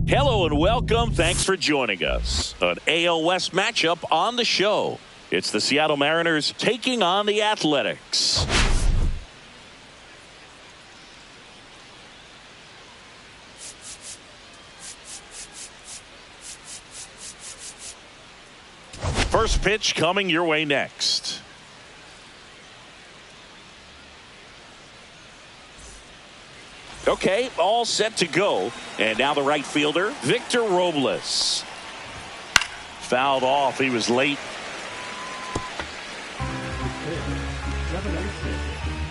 Hello and welcome. Thanks for joining us. An AL West matchup on the show. It's the Seattle Mariners taking on the Athletics. First pitch coming your way next. Okay, all set to go. And now the right fielder, Victor Robles. Fouled off. He was late.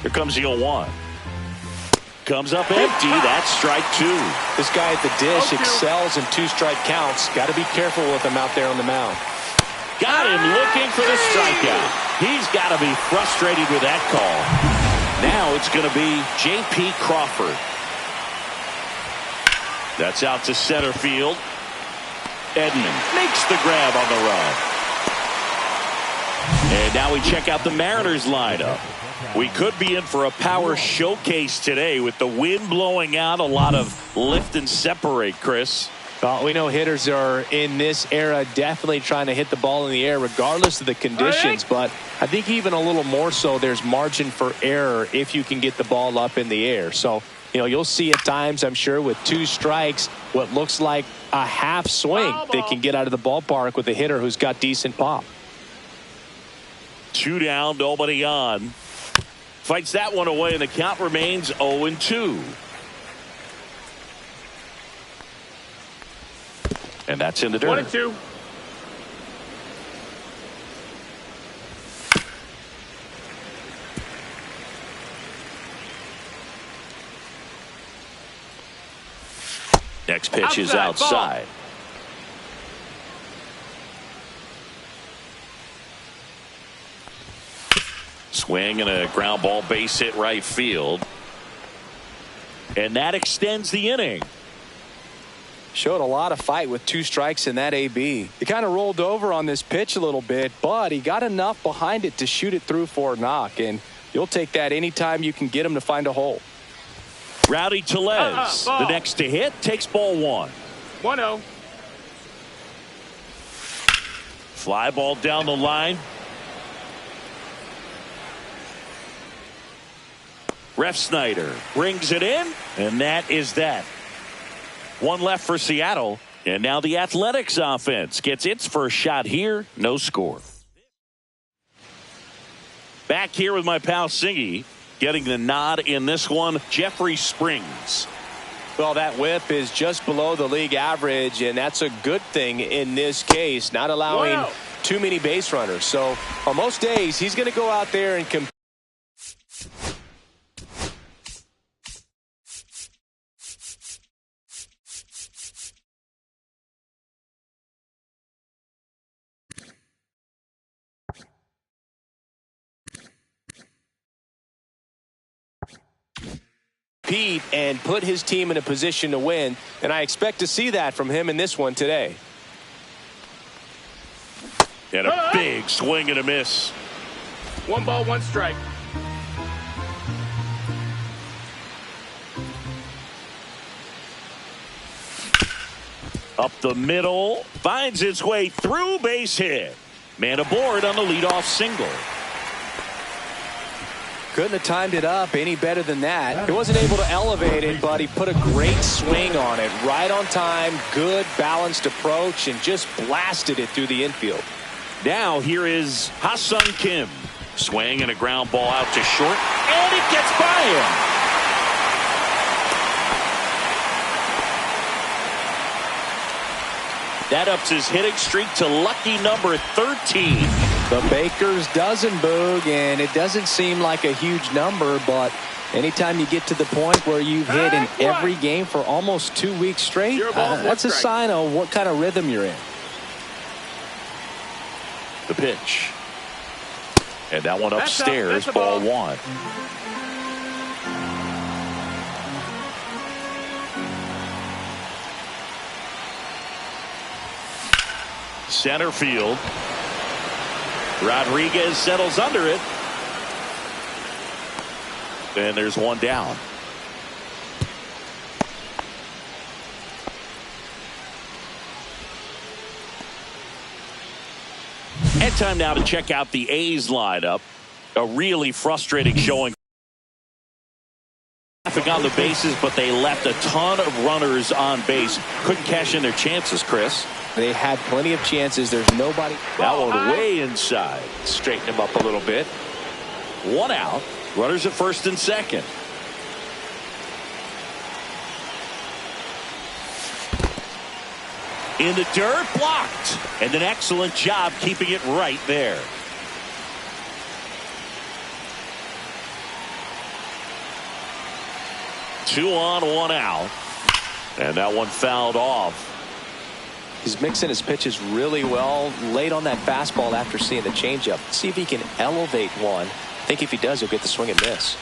Here comes the 0-1. Comes up empty. That's strike two. This guy at the dish excels in two-strike counts. Got to be careful with him out there on the mound. Got him looking for the strikeout. He's got to be frustrated with that call. Now it's going to be J.P. Crawford. That's out to center field. Edman makes the grab on the run. And now we check out the Mariners lineup. We could be in for a power showcase today with the wind blowing out, a lot of lift and separate, Chris. Well, we know hitters are in this era definitely trying to hit the ball in the air regardless of the conditions, but I think even a little more so there's margin for error if you can get the ball up in the air. So, you know, you'll see at times, I'm sure, with two strikes, what looks like a half swing they can get out of the ballpark with a hitter who's got decent pop. 2 down, nobody on. Fights that one away, and the count remains 0-2. And that's in the dirt. 1-2. Next pitch is outside. Swing and a ground ball, base hit right field. And that extends the inning. Showed a lot of fight with 2 strikes in that AB. He kind of rolled over on this pitch a little bit, but he got enough behind it to shoot it through for a knock. And you'll take that anytime you can get him to find a hole. Rowdy Tellez, the next to hit, takes ball 1. 1-0. Fly ball down the line. Ref Snyder brings it in, and that is that. 1 left for Seattle, and now the Athletics offense gets its first shot here. No score. Back here with my pal Singy. Getting the nod in this one, Jeffrey Springs. Well, that whip is just below the league average, and that's a good thing in this case, not allowing too many base runners. So on most days, he's going to go out there and compete. And put his team in a position to win, and I expect to see that from him in this one today. And a big swing and a miss. 1 ball, 1 strike. Up the middle, finds its way through, base hit. Man aboard on the leadoff single. Couldn't have timed it up any better than that. He wasn't able to elevate it, but he put a great swing on it. Right on time, good balanced approach, and just blasted it through the infield. Now here is Ha-Sung Kim. Swing and a ground ball out to short, and it gets by him. That ups his hitting streak to lucky number 13. The Baker's dozen, Boog, and it doesn't seem like a huge number, but anytime you get to the point where you've hit in every game for almost 2 weeks straight, that's a sign of what kind of rhythm you're in. The pitch. And that one upstairs, ball 1. Center field. Rodriguez settles under it. And there's 1 down. time now to check out the A's lineup. A really frustrating showing. On the bases, but they left a ton of runners on base. Couldn't cash in their chances, Chris. They had plenty of chances. There's nobody. That one way inside. Straighten him up a little bit. One out. Runners at first and second. In the dirt, blocked. And an excellent job keeping it right there. Two on, one out. And that one fouled off. He's mixing his pitches really well. Late on that fastball after seeing the changeup. See if he can elevate one. I think if he does, he'll get the swing and miss.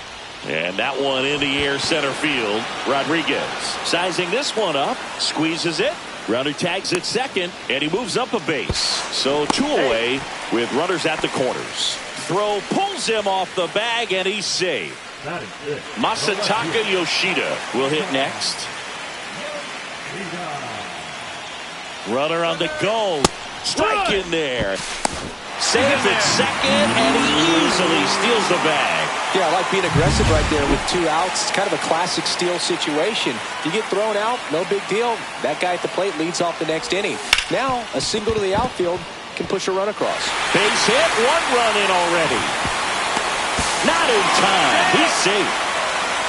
And that one in the air center field. Rodriguez sizing this one up. Squeezes it. Runner tags at second. And he moves up a base. So two away with runners at the corners. Throw pulls him off the bag and he's safe. Masataka Yoshida will hit next. Runner on the go. Strike in there. Safe at second, and he easily steals the bag. Yeah, I like being aggressive right there with 2 outs. It's kind of a classic steal situation. You get thrown out, no big deal. That guy at the plate leads off the next inning. Now, a single to the outfield can push a run across. Base hit, 1 run in already. Not in time. He's safe.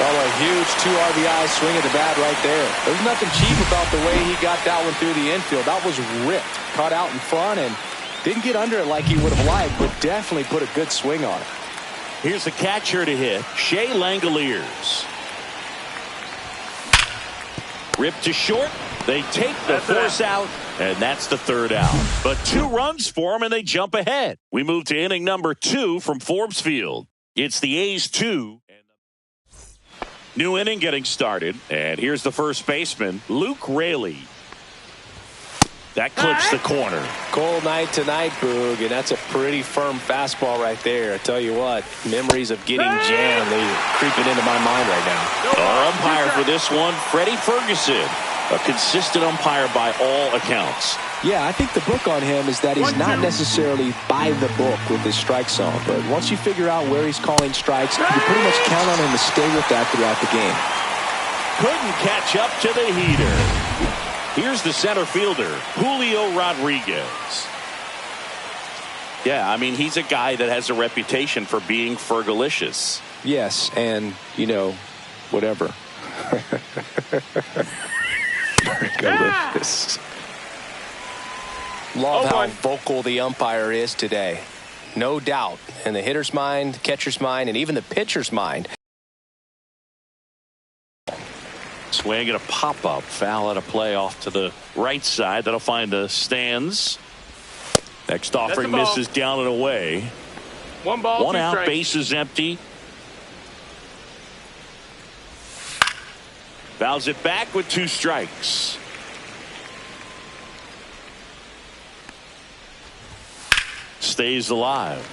Oh, a huge 2 RBI swing at the bat right there. There's nothing cheap about the way he got that one through the infield. That was ripped. Caught out in front and didn't get under it like he would have liked, but definitely put a good swing on it. Here's the catcher to hit, Shea Langoliers. Ripped to short. They take the force out, and that's the 3rd out. But 2 runs for him, and they jump ahead. We move to inning number 2 from Forbes Field. It's the A's 2. New inning getting started. And here's the first baseman, Luke Raley. That clips the corner. Cold night tonight, Boog, and that's a pretty firm fastball right there. I tell you what, memories of getting jammed, they creeping into my mind right now. Our umpire for this one, Freddie Ferguson. A consistent umpire by all accounts. Yeah, I think the book on him is that he's not necessarily by the book with his strike zone. But once you figure out where he's calling strikes, you pretty much count on him to stay with that throughout the game. Couldn't catch up to the heater. Here's the center fielder, Julio Rodriguez. Yeah, I mean, he's a guy that has a reputation for being Fergalicious. Yes, and, you know, whatever. Fergalicious. Love how vocal the umpire is today. No doubt. In the hitter's mind, catcher's mind, and even the pitcher's mind. Swing at a pop-up. Foul at a play off to the right side. That'll find the stands. Next offering misses down and away. 1 ball, 1 out, strikes. base is empty. Fouls it back with 2 strikes. Stays alive.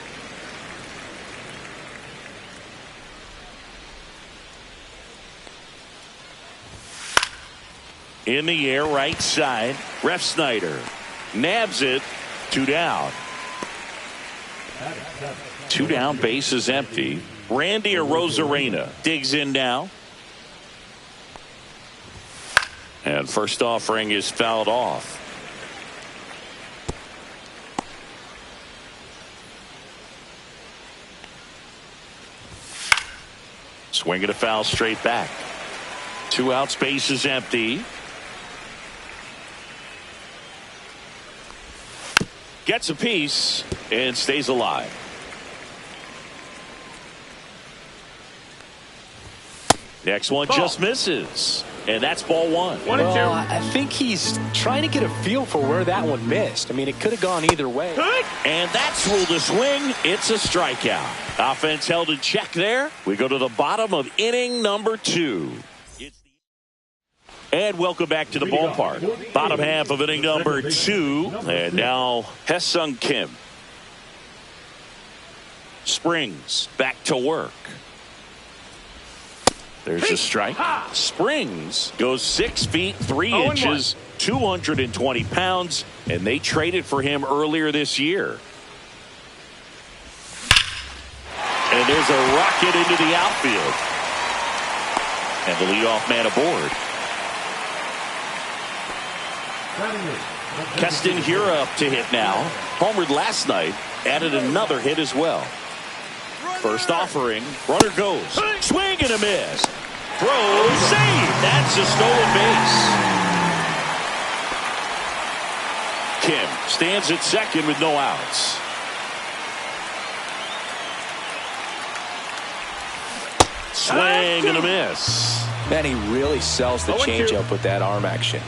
In the air, right side. Ref Snyder nabs it. 2 down. 2 down, base is empty. Randy Arozarena digs in now. And first offering is fouled off. Swing at a foul straight back. 2 outs, base is empty. Gets a piece and stays alive. Next one just misses. And that's ball 1. 1 and 2. Well, I think he's trying to get a feel for where that one missed. I mean, it could have gone either way. And that's ruled a swing. It's a strikeout. Offense held in check there. We go to the bottom of inning number 2. And welcome back to the ballpark. Bottom half of inning number 2. And now Haesung Kim. Springs back to work. There's a strike. Springs goes 6 feet 3 inches, 220 pounds, and they traded for him earlier this year. And there's a rocket into the outfield. And the leadoff man aboard. Keston Hiura up to hit now. Homered last night. Added another hit as well. First offering. Runner goes. Swing and a miss. Throw. Save. That's a stolen base. Kim stands at second with no outs. Swing and a miss. Man, he really sells the changeup with that arm action.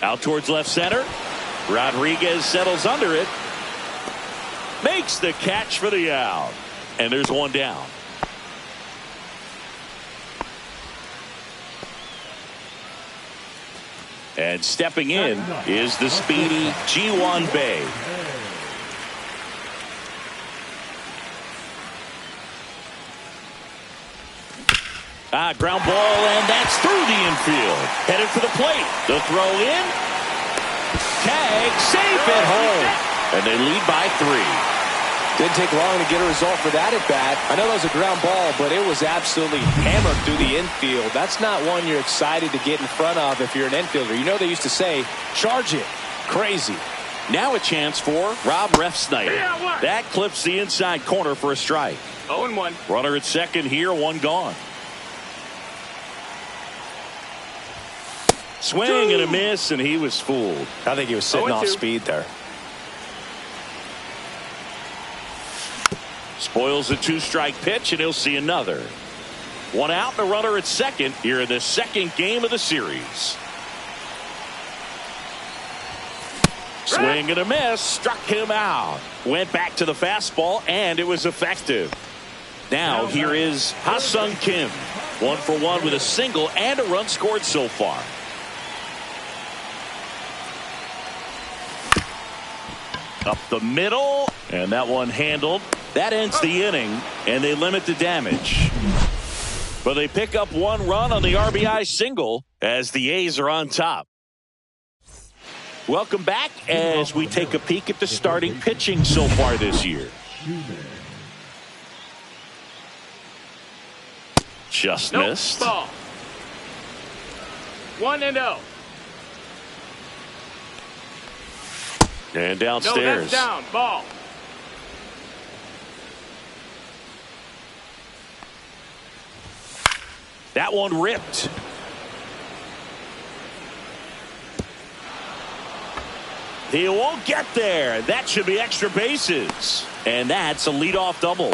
Out towards left center. Rodriguez settles under it. Makes the catch for the out. And there's one down. And stepping in is the speedy Ji-Hwan Bae. Ground ball, and that's through the infield. Headed for the plate. The throw in. Tag, safe at home. And they lead by 3. Didn't take long to get a result for that at bat. I know that was a ground ball, but it was absolutely hammered through the infield. That's not one you're excited to get in front of if you're an infielder. You know they used to say, charge it. Crazy. Now a chance for Rob Refsnyder. That clips the inside corner for a strike. 0-1. Runner at second here, one gone. Swing and a miss, and he was fooled. I think he was sitting off speed there. Spoils a 2-strike pitch, and he'll see another. One out, the runner at second here in the second game of the series. Swing and a miss, struck him out. Went back to the fastball, and it was effective. Now here is Ha-Sung Kim. 1 for 1 with a single and a run scored so far. Up the middle, and that one handled. That ends the inning, and they limit the damage. But they pick up 1 run on the RBI single as the A's are on top. Welcome back as we take a peek at the starting pitching so far this year. Just missed. Ball. 1-0. And downstairs. No, that's down. Ball. That one ripped. He won't get there. That should be extra bases. And that's a leadoff double.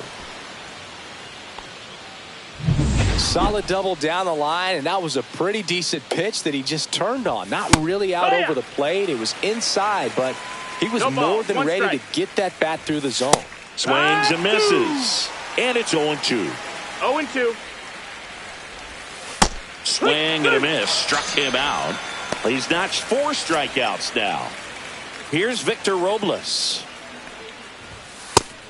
Solid double down the line, and that was a pretty decent pitch that he just turned on. Not really out over the plate. It was inside, but he was more than ready to get that bat through the zone. Swings and misses. And it's 0-2. 0-2. Swing and a miss. Struck him out. He's notched 4 strikeouts now. Here's Victor Robles.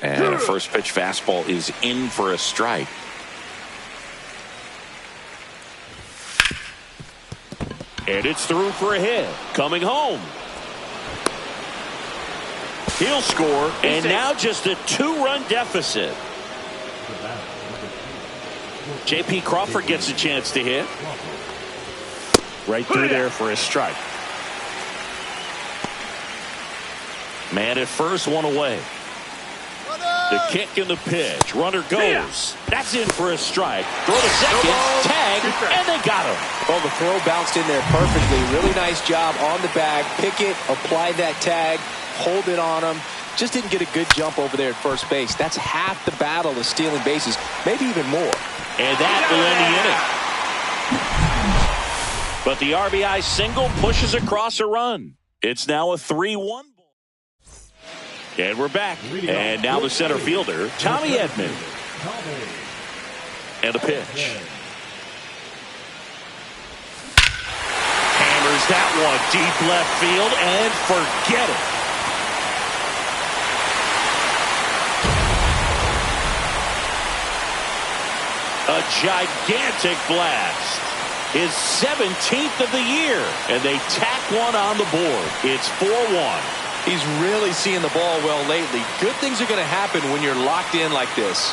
And a first pitch fastball is in for a strike. And it's through for a hit. Coming home. He'll score, and now just a 2-run deficit. J.P. Crawford gets a chance to hit. Right through there for a strike. Man at first, one away. The kick and the pitch. Runner goes. That's in for a strike. Throw to second. Tag. And they got him. Well, the throw bounced in there perfectly. Really nice job on the bag. Pick it. Apply that tag. Hold it on him. Just didn't get a good jump over there at first base. That's half the battle of stealing bases. Maybe even more. And that will end the inning. But the RBI single pushes across a run. It's now a 3-1. And we're back. And now the center fielder, Tommy Edman. And the pitch. Hammers that one deep left field and forget it. A gigantic blast. His 17th of the year. And they tack one on the board. It's 4-1. He's really seeing the ball well lately. Good things are going to happen when you're locked in like this.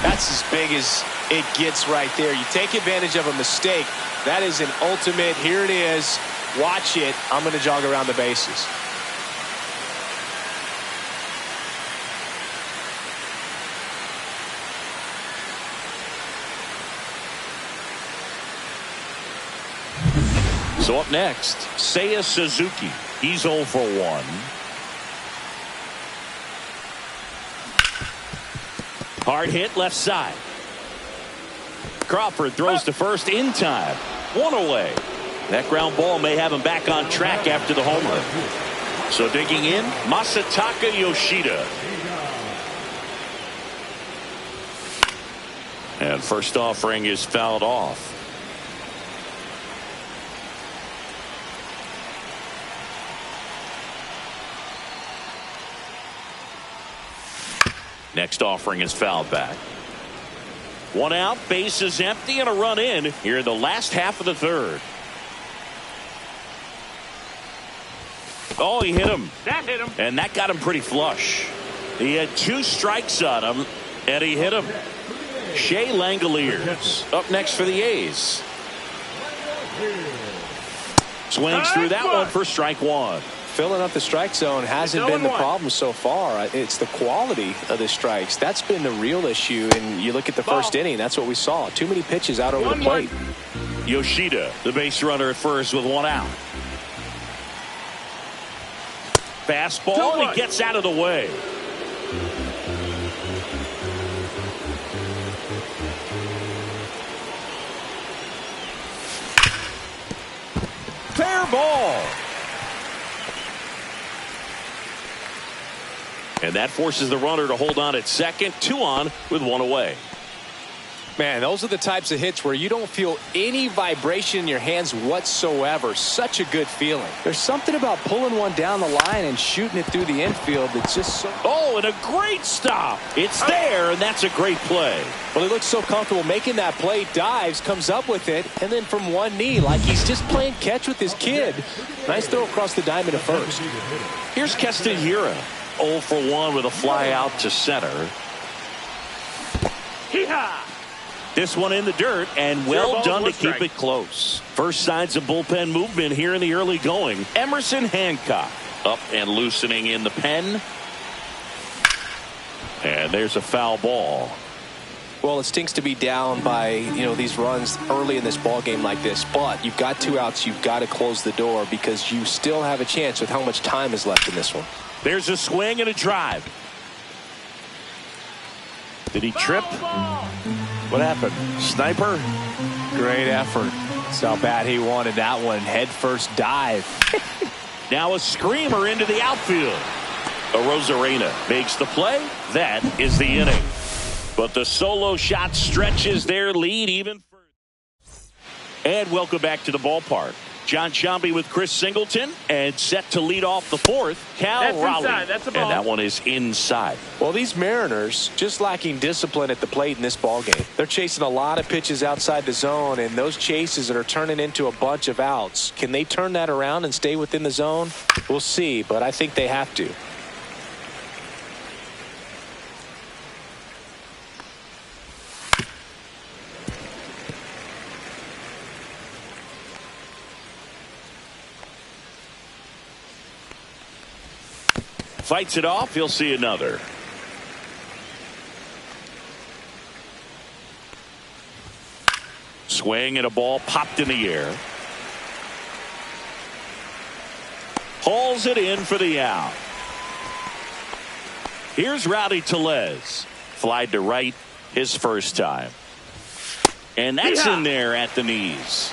That's as big as it gets right there. You take advantage of a mistake. That is an ultimate. Here it is. Watch it. I'm going to jog around the bases. So up next, Seiya Suzuki. He's 0 for 1. Hard hit left side. Crawford throws to first in time. 1 away. That ground ball may have him back on track after the homer. So digging in, Masataka Yoshida. And first offering is fouled off. Next offering is fouled back. 1 out, base is empty, and a run in here in the last half of the third. Oh, he hit him. That hit him. And that got him pretty flush. He had 2 strikes on him, and he hit him. Shea Langoliers up next for the A's. Swings through that one for strike 1. Filling up the strike zone hasn't been the problem so far. It's the quality of the strikes. That's been the real issue. And you look at the first inning, that's what we saw. Too many pitches out over the plate. Yoshida, the base runner at first with 1 out. Fastball, and he gets out of the way. Fair ball. And that forces the runner to hold on at second. 2 on with 1 away. Man, those are the types of hits where you don't feel any vibration in your hands whatsoever. Such a good feeling. There's something about pulling one down the line and shooting it through the infield that's just so... Oh, and a great stop. It's there, and that's a great play. Well, he looks so comfortable making that play, dives, comes up with it, and then from one knee, like he's just playing catch with his kid. Nice throw across the diamond to first. Here's Castanheira. 0 for 1 with a fly out to center. Hee-haw! This one in the dirt, and well done to keep it close. First signs of bullpen movement here in the early going. Emerson Hancock up and loosening in the pen. And there's a foul ball. Well, it stinks to be down by, these runs early in this ball game like this, but you've got 2 outs. You've got to close the door because you still have a chance with how much time is left in this one. There's a swing and a drive. Did he trip? What happened? Sniper? Great effort. That's how bad he wanted that one. Head first dive. Now a screamer into the outfield. Arozarena makes the play. That is the inning. But the solo shot stretches their lead even further. And welcome back to the ballpark. John Sciambi with Chris Singleton, and set to lead off the fourth, Cal Raleigh. Inside. That's a ball. And that one is inside. Well, these Mariners just lacking discipline at the plate in this ball game. They're chasing a lot of pitches outside the zone, and those chases are turning into a bunch of outs. Can they turn that around and stay within the zone? We'll see, but I think they have to. Fights it off. He'll see another. Swing and a ball popped in the air. Hauls it in for the out. Here's Rowdy Tellez. Flied to right his first time. And that's in there at the knees.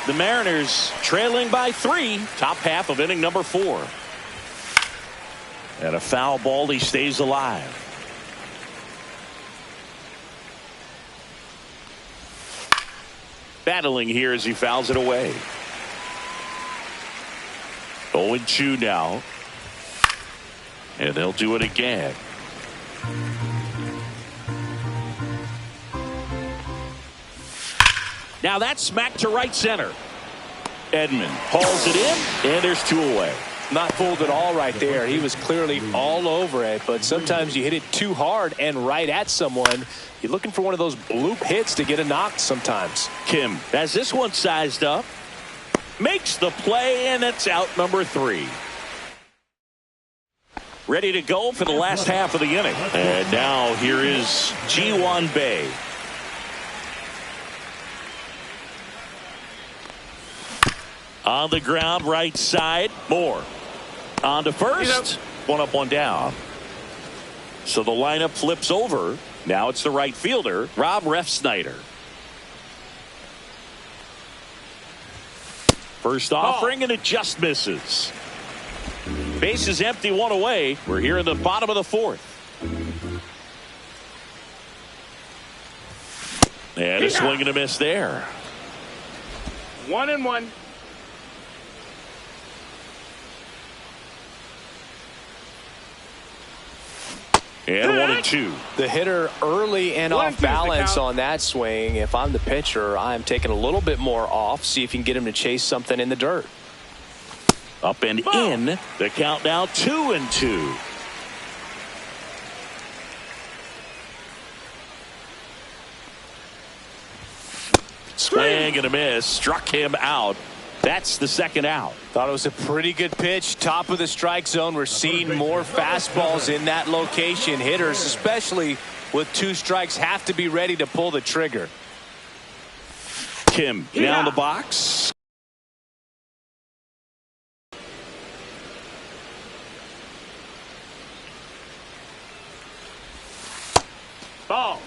The Mariners trailing by 3. Top half of inning number 4. And a foul ball. He stays alive. Battling here as he fouls it away. 0-2 now. And they'll do it again. Now that's smacked to right center. Edman hauls it in, and there's 2 away. Not fooled at all right there. He was clearly all over it, but sometimes you hit it too hard and right at someone. You're looking for one of those bloop hits to get a knock sometimes. Kim has this one sized up, makes the play, and it's out number 3. Ready to go for the last half of the inning. And now here is Ji-Hwan Bae. On the ground, right side. Moore. On to first. 1 up, 1 down. So the lineup flips over. Now it's the right fielder, Rob Refsnyder. First offering, and it just misses. Base is empty, 1 away. We're here in the bottom of the 4th. And a swing and a miss there. 1-1. And 1-2. The hitter early and off balance on that swing. If I'm the pitcher, I'm taking a little bit more off. See if you can get him to chase something in the dirt. Up and in. The count now 2-2. Swing and a miss. Struck him out. That's the 2nd out. Thought it was a pretty good pitch. Top of the strike zone. We're seeing more fastballs in that location. Hitters, especially with 2 strikes, have to be ready to pull the trigger. Kim down the box. Ball.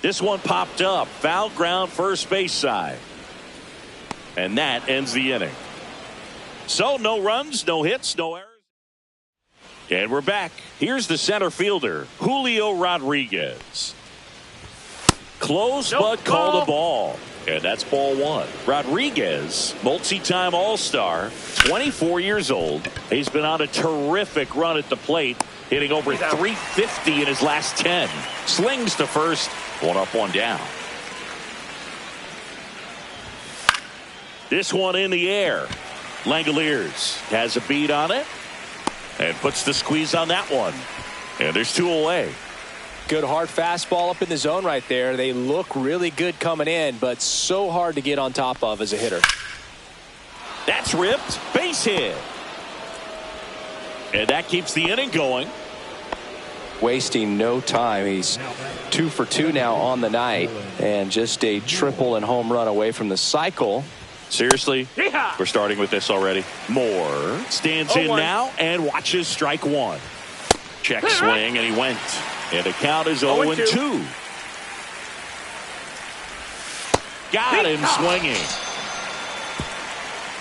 This one popped up. Foul ground, first base side. And that ends the inning. So no runs, no hits, no errors. And we're back. Here's the center fielder, Julio Rodriguez. Close, but called a ball. And that's ball 1. Rodriguez, multi-time All-Star, 24 years old. He's been on a terrific run at the plate, hitting over 350 in his last 10. Slings to first. 1 up, 1 down. This one in the air. Langoliers has a beat on it and puts the squeeze on that one. And there's 2 away. Good hard fastball up in the zone right there. They look really good coming in, but so hard to get on top of as a hitter. That's ripped. Base hit. And that keeps the inning going. Wasting no time. He's 2 for 2 now on the night, and just a triple and home run away from the cycle. Seriously, we're starting with this already. Moore stands in now and watches strike 1. Check swing, and he went. And the count is 0-2. Got him swinging.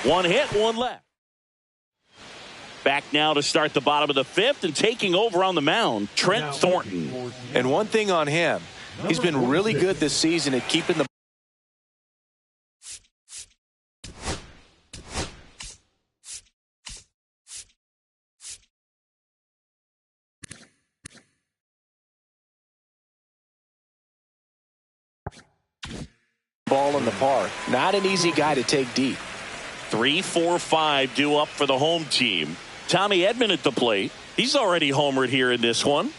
1 hit, 1 left. Back now to start the bottom of the 5th, and taking over on the mound, Trent Thornton. And one thing on him, he's been really good this season at keeping the ball in the park. Not an easy guy to take deep. 3, 4, 5 due up for the home team. Tommy Edman at the plate. He's already homered here in this one.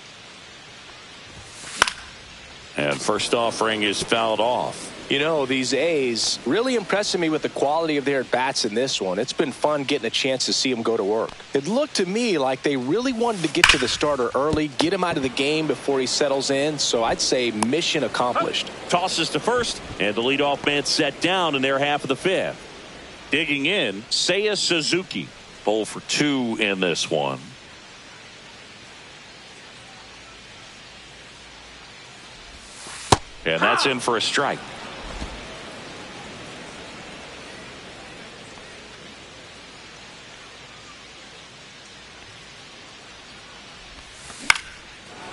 And first offering is fouled off. You know, these A's really impressing me with the quality of their at-bats in this one. It's been fun getting a chance to see them go to work. It looked to me like they really wanted to get to the starter early, get him out of the game before he settles in. So I'd say mission accomplished. Tosses to first, and the leadoff man set down in their half of the 5th. Digging in, Seiya Suzuki. 0 for 2 in this one. And that's in for a strike.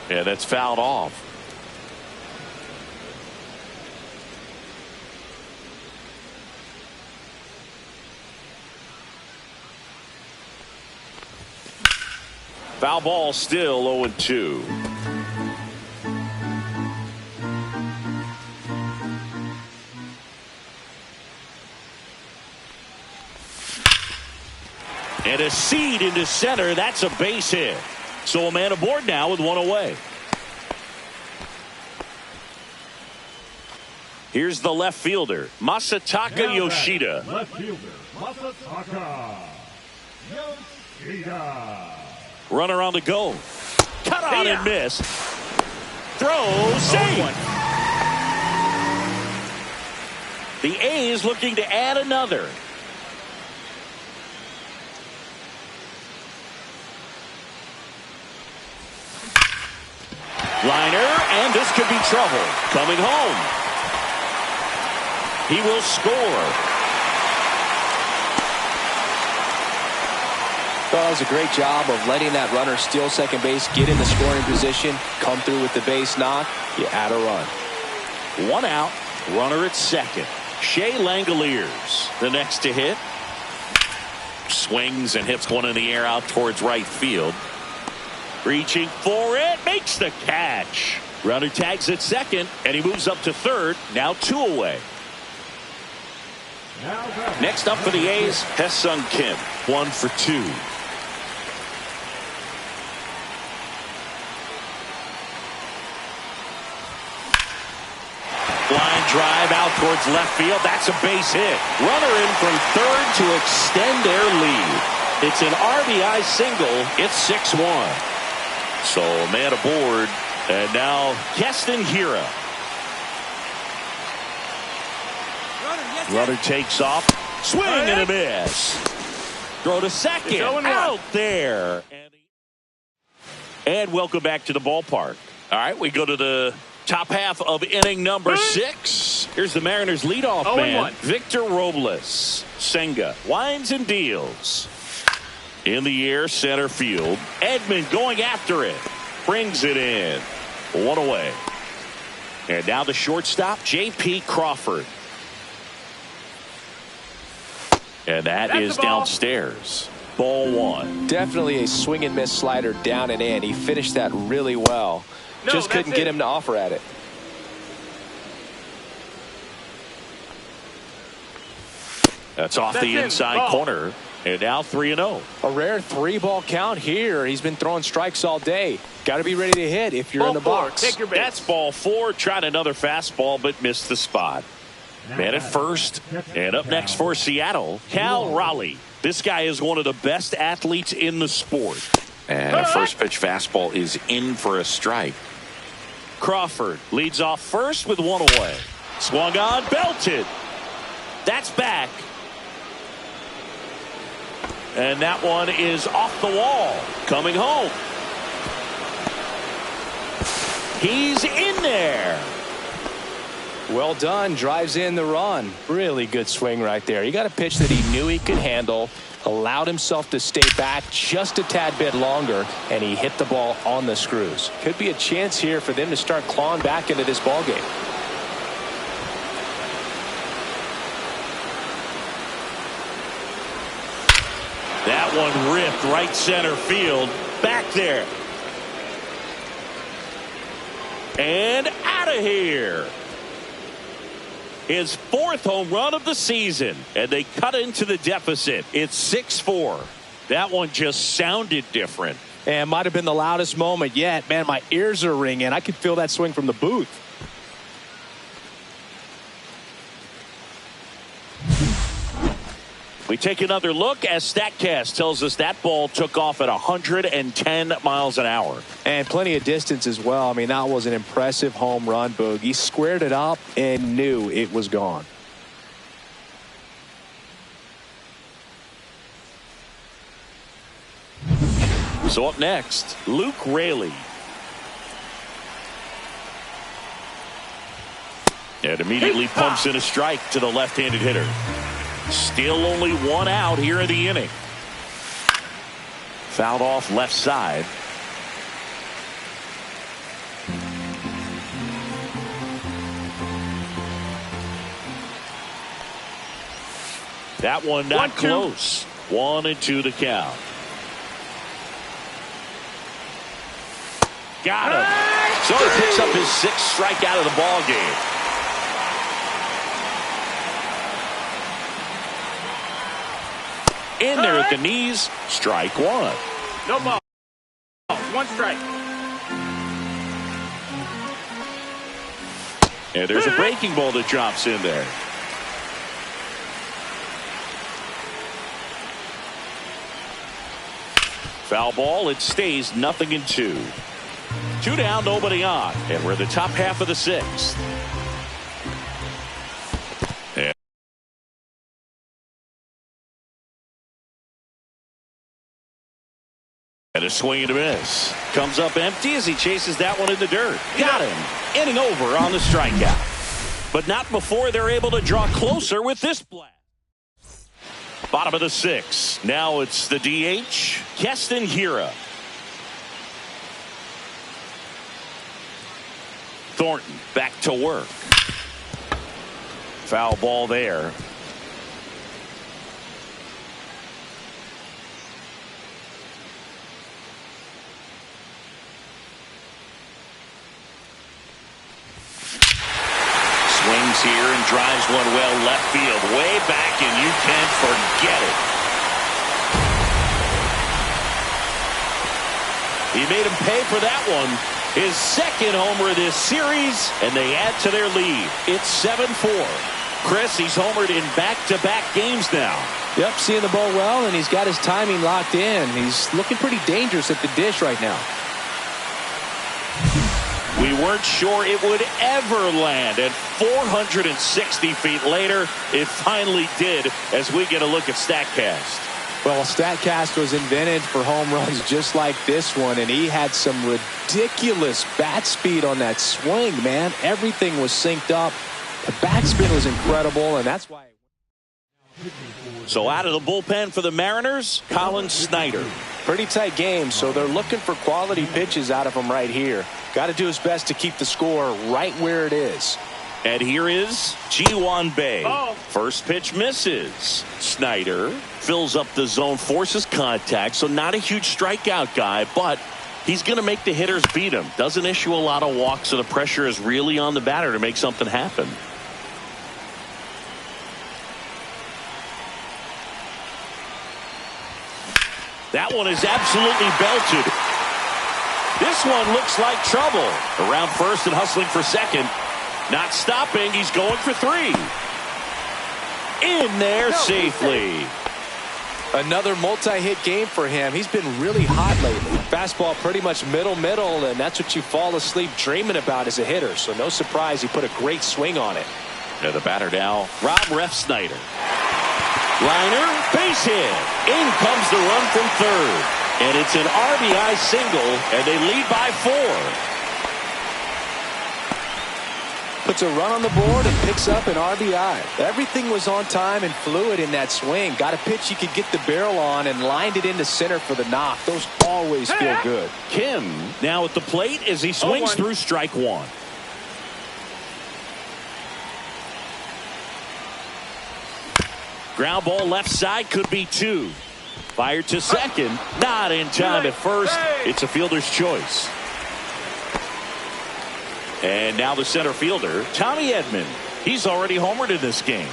And that's fouled off. Foul ball still 0-2. And a seed into center. That's a base hit. So a man aboard now with one away. Here's the left fielder, Masataka Yoshida. Left fielder, Masataka Yoshida. Runner on the go. Cut on and miss. Throw, save. The A's looking to add another. Liner, and this could be trouble. Coming home. He will score. Well, that was a great job of letting that runner steal second base, get in the scoring position, come through with the base knock. You add a run. One out, runner at second. Shea Langoliers, the next to hit. Swings and hits one in the air out towards right field. Reaching for it, makes the catch. Runner tags at second, and he moves up to third. Now 2 away. Next up for the A's, Hae-Sung Kim, 1 for 2. Line drive out towards left field. That's a base hit. Runner in from third to extend their lead. It's an RBI single. It's 6-1. So a man aboard, and now Keston Hiura. Runner takes off, swing and a miss. Throw to second, out there. And welcome back to the ballpark. All right, we go to the top half of inning number 6. Here's the Mariners leadoff man, Victor Robles. Senga winds and deals. In the air, center field. Edman going after it. Brings it in. 1 away. And now the shortstop, J.P. Crawford. And that's is downstairs. Ball 1. Definitely a swing and miss slider down and in. He finished that really well. Just couldn't get him to offer at it. That's off the inside corner. And now 3-0. A rare 3-ball count here. He's been throwing strikes all day. Got to be ready to hit if you're in the box. That's ball 4. Tried another fastball, but missed the spot. Man at first. And up next for Seattle, Cal Raleigh. This guy is one of the best athletes in the sport. And a first pitch fastball is in for a strike. Crawford leads off first with 1 away. Swung on, belted. That's back. And that one is off the wall. Coming home. He's in there. Well done. Drives in the run. Really good swing right there. He got a pitch that he knew he could handle. Allowed himself to stay back just a tad bit longer. And he hit the ball on the screws. Could be a chance here for them to start clawing back into this ball game. That one ripped right center field. Back there. And out of here. His 4th home run of the season. And they cut into the deficit. It's 6-4. That one just sounded different. And might have been the loudest moment yet. Man, my ears are ringing. I could feel that swing from the booth. We take another look as StatCast tells us that ball took off at 110 miles an hour. And plenty of distance as well. I mean, that was an impressive home run, Boog. He squared it up and knew it was gone. So up next, Luke Raley. And immediately pumps in a strike to the left-handed hitter. Still only 1 out here in the inning. Fouled off left side. That one not close. 1-2 the count. Got him. So he picks up his 6th strikeout of the ball game. In there at the knees, strike one. No ball. 1 strike. And there's a breaking ball that drops in there. Foul ball, it stays 0-2. 2 down, nobody on. And we're in the top half of the 6th. And a swing and a miss. Comes up empty as he chases that one in the dirt. Got him. Inning over on the strikeout. But not before they're able to draw closer with this blast. Bottom of the 6th. Now it's the DH, Keston Hiura. Thornton back to work. Foul ball there. Swings here and drives one well left field. Way back, and you can forget it. He made him pay for that one. His 2nd homer this series, and they add to their lead. It's 7-4. Chris, he's homered in back-to-back games now. Yep, seeing the ball well, and he's got his timing locked in. He's looking pretty dangerous at the dish right now. We weren't sure it would ever land, and 460 feet later, it finally did as we get a look at StatCast. Well, StatCast was invented for home runs just like this one, and he had some ridiculous bat speed on that swing, man. Everything was synced up. The backspin was incredible, and that's why. So out of the bullpen for the Mariners, Colin Snyder. Pretty tight game, so they're looking for quality pitches out of him right here. Got to do his best to keep the score right where it is. And here is Ji-hwan Bae. First pitch misses. Snyder fills up the zone, forces contact, so not a huge strikeout guy, but he's going to make the hitters beat him. Doesn't issue a lot of walks, so the pressure is really on the batter to make something happen. That one is absolutely belted. This one looks like trouble. Around first and hustling for second. Not stopping. He's going for 3. In there safely. Another multi-hit game for him. He's been really hot lately. Fastball pretty much middle, and that's what you fall asleep dreaming about as a hitter. So no surprise he put a great swing on it. And the batter now, Rob Refsnyder. Liner, base hit. In comes the run from third. And it's an RBI single, and they lead by 4. Puts a run on the board and picks up an RBI. Everything was on time and fluid in that swing. Got a pitch you could get the barrel on and lined it into center for the knock. Those always feel good. Kim now at the plate as he swings through strike 1. Ground ball left side, could be 2. Fired to second, not in time at first. It's a fielder's choice. And now the center fielder, Tommy Edman. He's already homered in this game.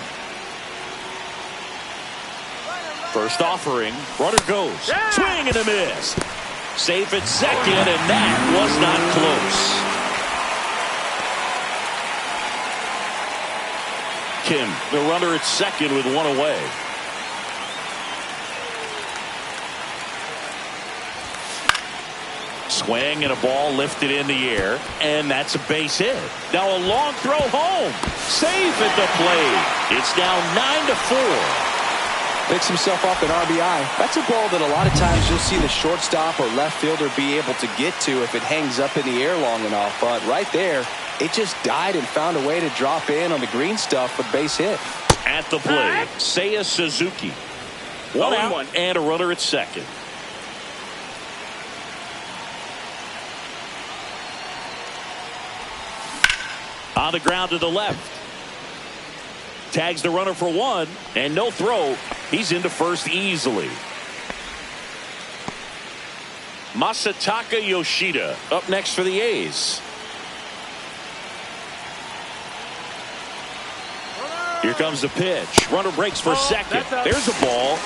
First offering, runner goes. Swing and a miss. Safe at second, and that was not close. Kim, the runner at second with 1 away. Swing and a ball lifted in the air, and that's a base hit. Now a long throw home. Safe at the plate. It's now 9-4. Picks himself up an RBI. That's a ball that a lot of times you'll see the shortstop or left fielder be able to get to if it hangs up in the air long enough. But right there, it just died and found a way to drop in on the green stuff with base hit. At the plate, Seiya Suzuki. 1 out and a runner at second. On the ground to the left. Tags the runner for 1, and no throw. He's into first easily. Masataka Yoshida up next for the A's. Here comes the pitch. Runner breaks for second. There's a ball.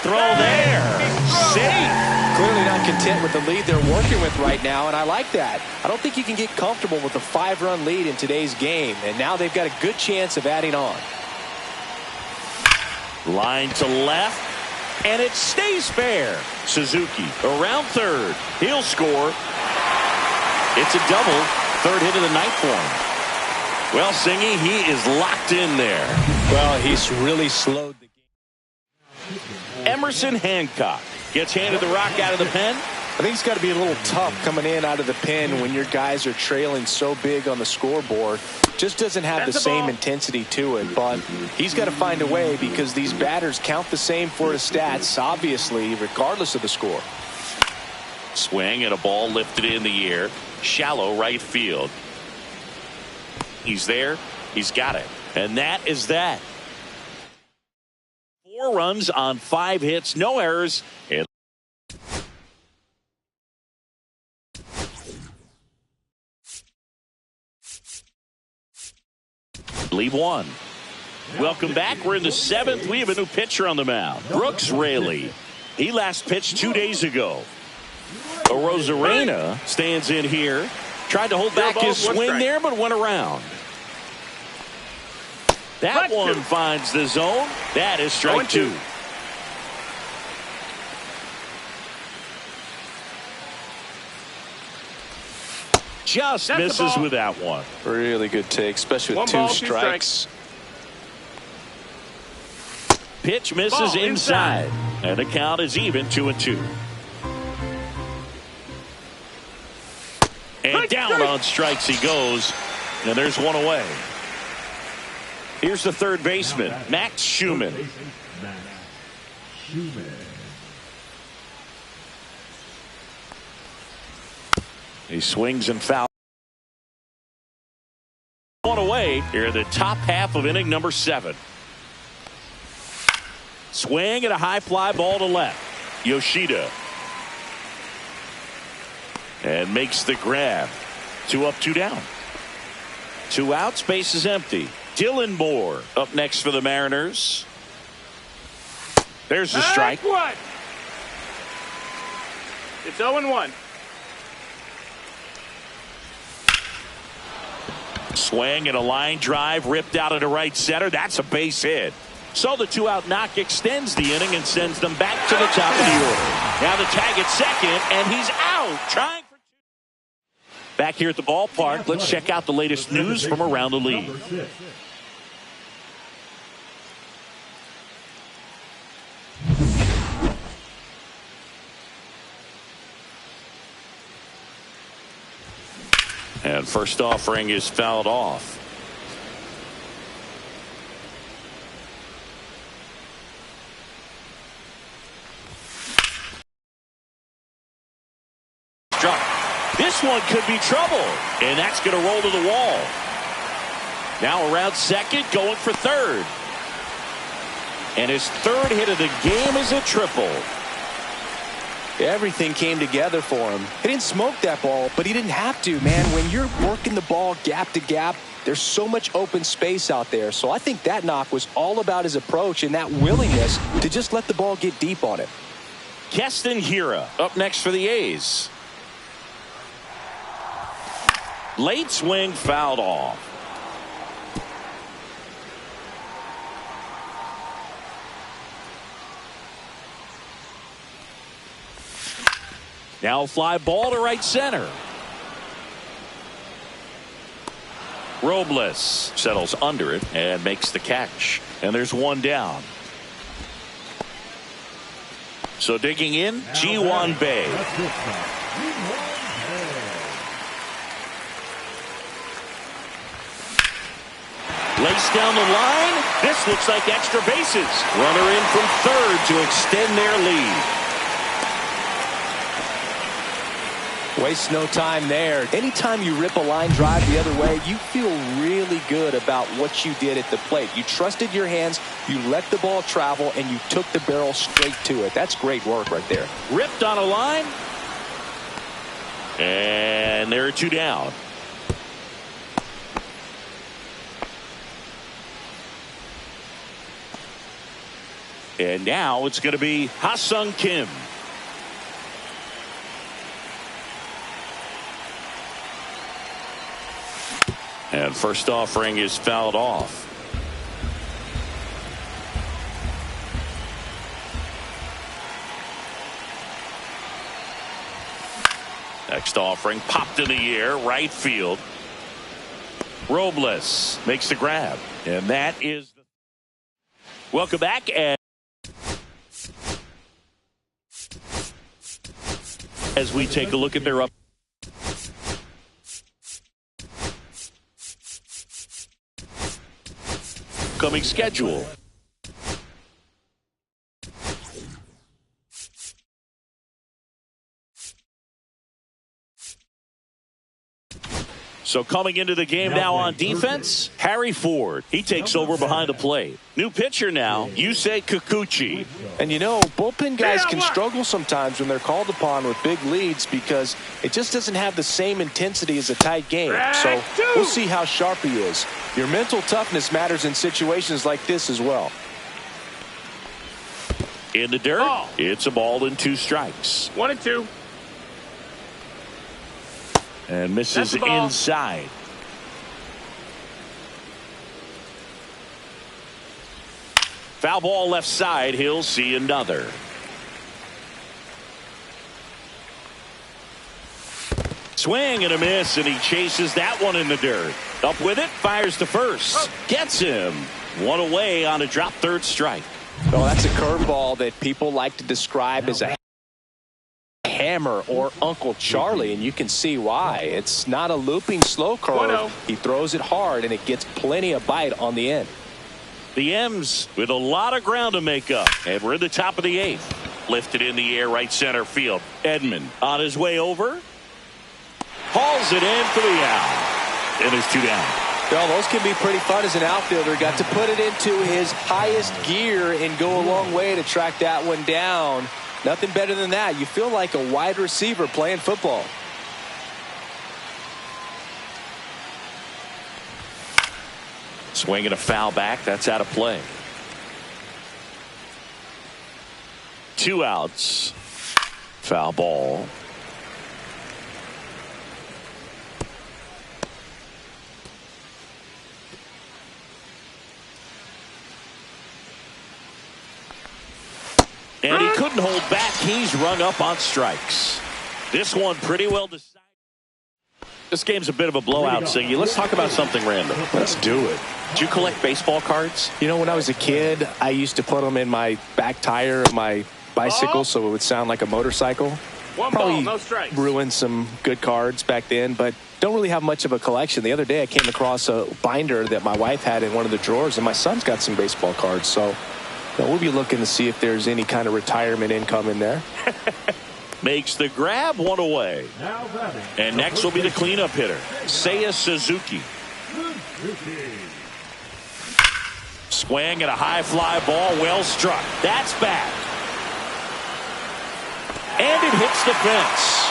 Throw there. Safe. Clearly not content with the lead they're working with right now, and I like that. I don't think you can get comfortable with a 5-run lead in today's game, and now they've got a good chance of adding on. Line to left, and it stays fair. Suzuki around third. He'll score. It's a double. Third hit of the night for him. Well, Singy, he is locked in there. Well, he's really slowed the game. Emerson Hancock gets handed the rock out of the pen. I think it's got to be a little tough coming in out of the pen when your guys are trailing so big on the scoreboard. Just doesn't have the same intensity to it, but he's got to find a way because these batters count the same for his stats, obviously, regardless of the score. Swing and a ball lifted in the air. Shallow right field. He's there. He's got it. And that is that. 4 runs on 5 hits, no errors. And leave 1. Welcome back. We're in the 7th. We have a new pitcher on the mound. Brooks Raley. He last pitched 2 days ago. Rosarena stands in here. Tried to hold back his swing there, but went around. That one finds the zone. That is strike 2. Just misses with that one. Really good take, especially with 2 strikes. Pitch misses inside. And the count is even 2-2. And down on strikes he goes. And there's one away. Here's the third baseman, Max Schumann. He swings and fouls. One away here in the top half of inning number 7. Swing and a high fly ball to left. Yoshida. And makes the grab. 2 up, 2 down. 2 outs, base is empty. Dylan Moore up next for the Mariners. There's the strike. It's 0-1. Swing and a line drive ripped out into right center. That's a base hit. So the 2-out knock extends the inning and sends them back to the top of the order. Now the tag at second, and he's out. Trying for 2. Back here at the ballpark, let's check out the latest news from around the league. And first offering is fouled off. Struck. This one could be trouble. And that's going to roll to the wall. Now around second, going for third. And his 3rd hit of the game is a triple. Everything came together for him. He didn't smoke that ball, but he didn't have to, man. When you're working the ball gap to gap, there's so much open space out there. So I think that knock was all about his approach and that willingness to just let the ball get deep on it. Keston Hiura up next for the A's. Late swing fouled off. Now fly ball to right center. Robles settles under it and makes the catch. And there's one down. So digging in, Ji-Hwan Bae. Lace down the line. This looks like extra bases. Runner in from third to extend their lead. Waste no time there. Anytime you rip a line drive the other way, you feel really good about what you did at the plate. You trusted your hands, you let the ball travel, and you took the barrel straight to it. That's great work right there. Ripped on a line. And there are 2 down. And now it's going to be Ha-Sung Kim. And first offering is fouled off. Next offering popped in the air, right field. Robles makes the grab. And that is... Welcome back. And as we take a look at their upcoming schedule. So coming into the game now on defense, Harry Ford. He takes over behind the plate. New pitcher now, Yusei Kikuchi. And you know, bullpen guys can struggle sometimes when they're called upon with big leads because it just doesn't have the same intensity as a tight game. So we'll see how sharp he is. Your mental toughness matters in situations like this as well. In the dirt, it's a ball and 2 strikes. 1-2. And misses inside. Foul ball left side. He'll see another. Swing and a miss, and he chases that one in the dirt. Up with it, fires to first. Gets him. 1 away on a drop third strike. Oh, that's a curveball that people like to describe as a hammer or Uncle Charlie, and you can see why. It's not a looping slow curve. He throws it hard, and it gets plenty of bite on the end. The M's with a lot of ground to make up, and we're in the top of the 8th. Lifted in the air, right center field. Edman on his way over. Hauls it in for the out. And there's 2 down. Well, those can be pretty fun as an outfielder. Got to put it into his highest gear and go a long way to track that one down. Nothing better than that. You feel like a wide receiver playing football. Swinging a foul back. That's out of play. 2 outs. Foul ball. And he couldn't hold back. He's rung up on strikes. This one pretty well decided. This game's a bit of a blowout, Siggy. Let's talk about something random. Let's do it. Do you collect baseball cards? You know, when I was a kid, I used to put them in my back tire of my bicycle so it would sound like a motorcycle. Probably no strikes. Ruined some good cards back then, but don't really have much of a collection. The other day I came across a binder that my wife had in one of the drawers, and my son's got some baseball cards. So we'll be looking to see if there's any kind of retirement income in there. Makes the grab, 1 away. And next will be the cleanup hitter, Seiya Suzuki. Swing and a high fly ball, well struck. That's back. And it hits the fence.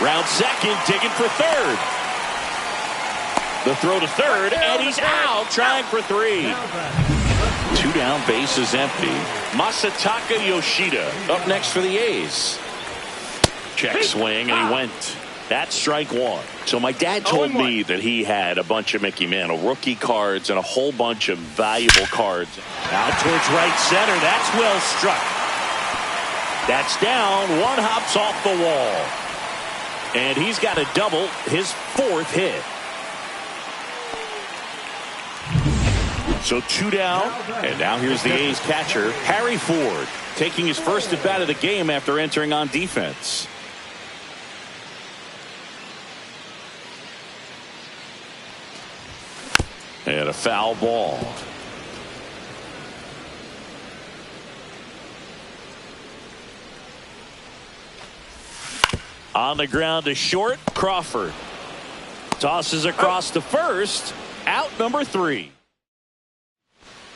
Round second, digging for third. The throw to third, and he's out, trying for 3. 2 down, base is empty. Masataka Yoshida up next for the A's. Check swing, and he went. That's strike 1. So my dad told me that he had a bunch of Mickey Mantle rookie cards and a whole bunch of valuable cards. Out towards right center. That's well struck. That's down. 1 hops off the wall. And he's got a double, his 4th hit. So 2 down, and now here's the A's catcher, Harry Ford, taking his first at bat of the game after entering on defense. And a foul ball. On the ground to short, Crawford. Tosses across to first, out number 3.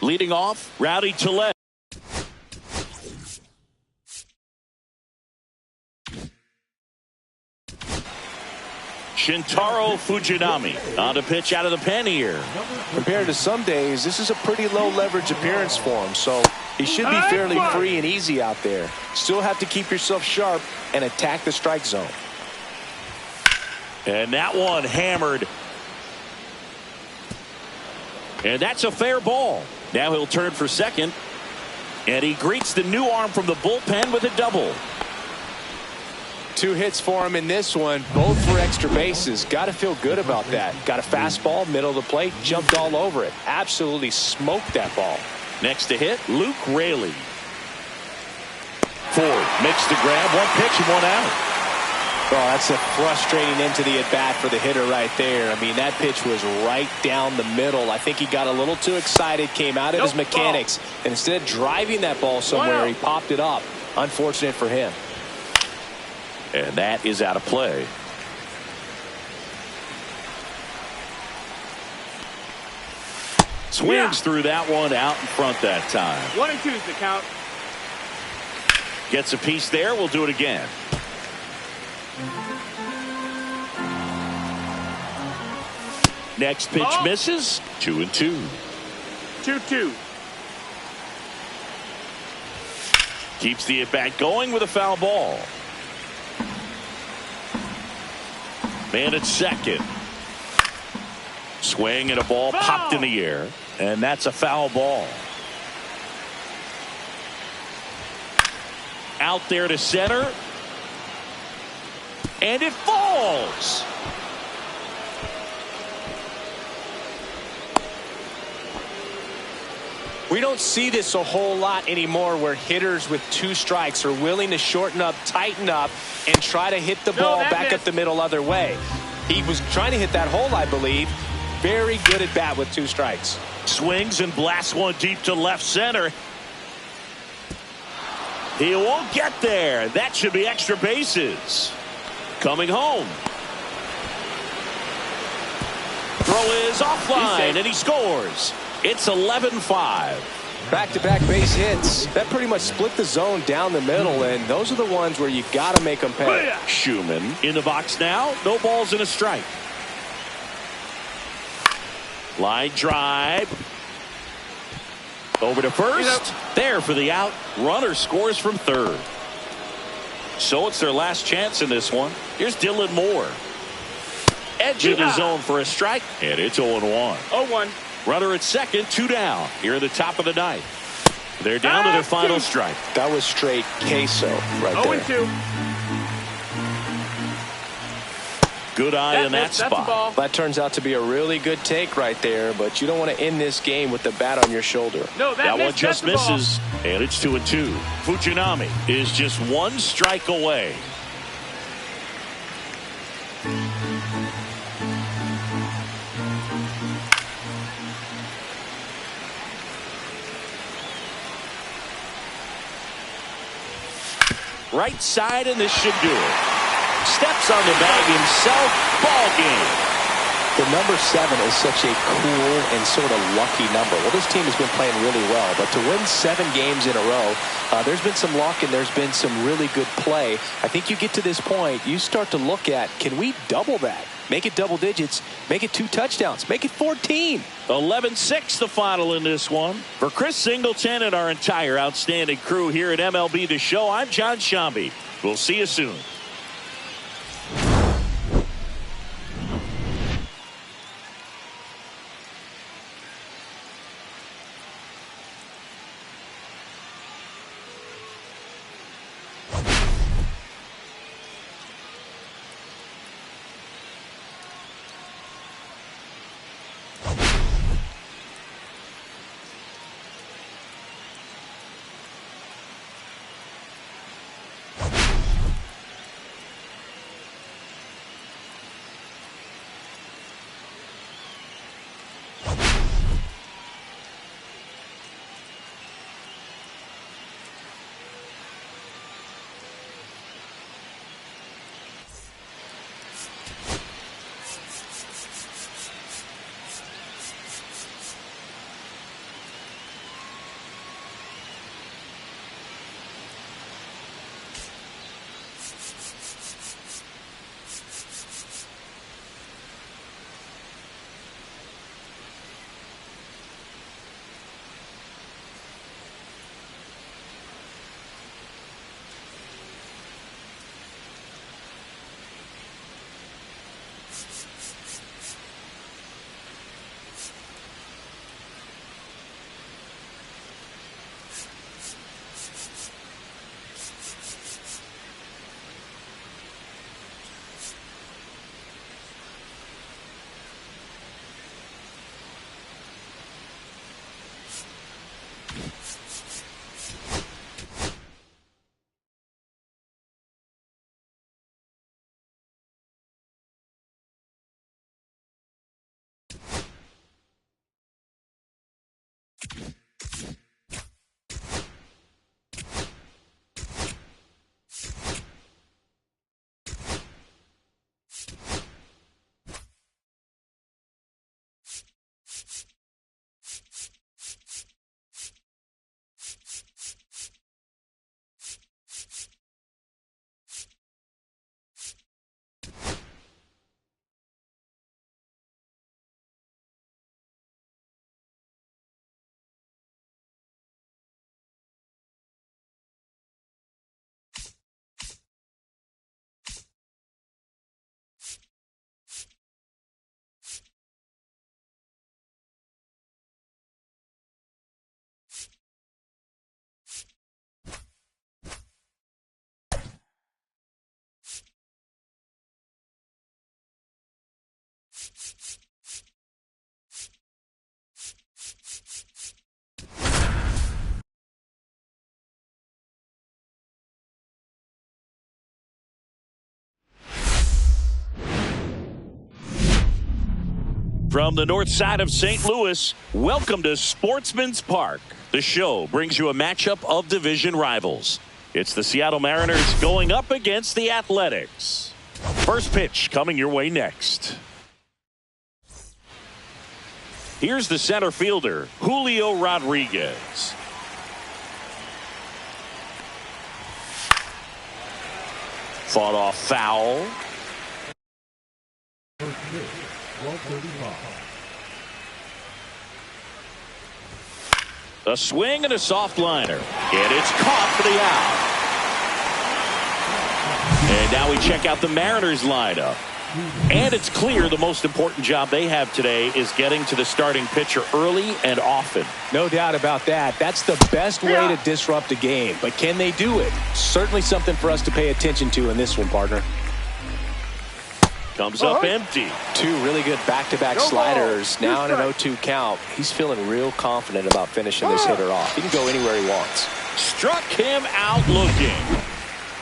Leading off, Rowdy Tellez. Shintaro Fujinami on the pitch out of the pen here. Compared to some days, this is a pretty low leverage appearance for him, so he should be fairly free and easy out there. Still have to keep yourself sharp and attack the strike zone. And that one hammered. And that's a fair ball. Now he'll turn for second. And he greets the new arm from the bullpen with a double. 2 hits for him in this one, both for extra bases. Got to feel good about that. Got a fastball, middle of the plate, jumped all over it. Absolutely smoked that ball. Next to hit, Luke Raley. Ford makes the grab, 1 pitch and 1 out. Oh, that's a frustrating end to the at-bat for the hitter right there. I mean, that pitch was right down the middle. I think he got a little too excited, came out of his mechanics, and instead of driving that ball somewhere, he popped it up. Unfortunate for him. And that is out of play. Swings through that one out in front that time. 1 and 2 is the count. Gets a piece there. We'll do it again. Next pitch misses. 2 and 2. 2-2. Keeps the at bat going with a foul ball. Man at second. Swing and a ball popped in the air. And that's a foul ball. Out there to center. And it falls. We don't see this a whole lot anymore where hitters with 2 strikes are willing to shorten up, tighten up, and try to hit the ball back up the middle other way. He was trying to hit that hole, I believe. Very good at bat with 2 strikes. Swings and blasts one deep to left center. He won't get there. That should be extra bases. Coming home. Throw is offline, and he scores. It's 11-5. Back-to-back base hits. That pretty much split the zone down the middle, and those are the ones where you got to make them pay. Schumann in the box now. No balls and a strike. Line drive. Over to first. There for the out. Runner scores from third. So it's their last chance in this one. Here's Dylan Moore. Edge of the zone for a strike, and it's 0-1. 0-1. Runner at second, 2 down. Here in the top of the 9th. They're down to their final strike. That was straight queso right there. 0-2. Good eye in that spot. That turns out to be a really good take right there, but you don't want to end this game with the bat on your shoulder. No, that one just misses, and it's 2-2. Fujinami is just 1 strike away. Right side, and this should do it. Steps on the bag himself. Ball game. The number 7 is such a cool and sort of lucky number. Well, this team has been playing really well, but to win 7 games in a row, there's been some luck and there's been some really good play. I think you get to this point, you start to look at, can we double that? Make it double digits, make it 2 touchdowns, make it 14. 11-6 the final in this one. For Chris Singleton and our entire outstanding crew here at MLB The Show, I'm John Shambi. We'll see you soon. From the north side of St. Louis, welcome to Sportsman's Park. The show brings you a matchup of division rivals. It's the Seattle Mariners going up against the Athletics. First pitch coming your way next. Here's the center fielder, Julio Rodriguez. Fought off foul. A swing and a soft liner. And it's caught for the out. And now we check out the Mariners lineup. And it's clear the most important job they have today is getting to the starting pitcher early and often. No doubt about that. That's the best way to disrupt a game. But can they do it? Certainly something for us to pay attention to in this one, partner. Comes up empty. Two really good back-to-back sliders. Now in an 0-2 count. He's feeling real confident about finishing this hitter off. He can go anywhere he wants. Struck him out looking.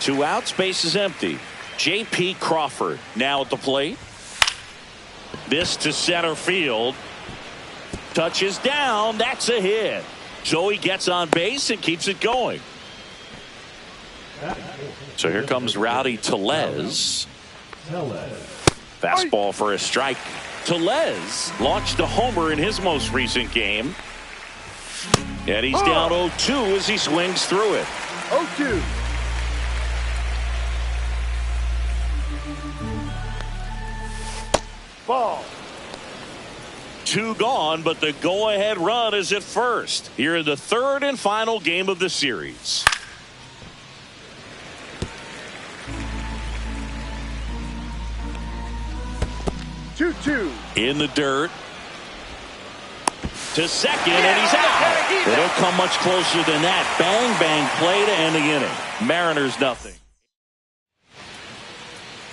2 outs, base is empty. J.P. Crawford now at the plate. This to center field. Touches down. That's a hit. So he gets on base and keeps it going. So here comes Rowdy Tellez. Fastball for a strike. Tellez launched a homer in his most recent game. And he's down 0-2 as he swings through it. 0-2. Ball. 2 gone, but the go-ahead run is at first. Here in the third and final game of the series. In the dirt. To second, and he's out. They don't come much closer than that. Bang, bang play to end the inning. Mariners nothing.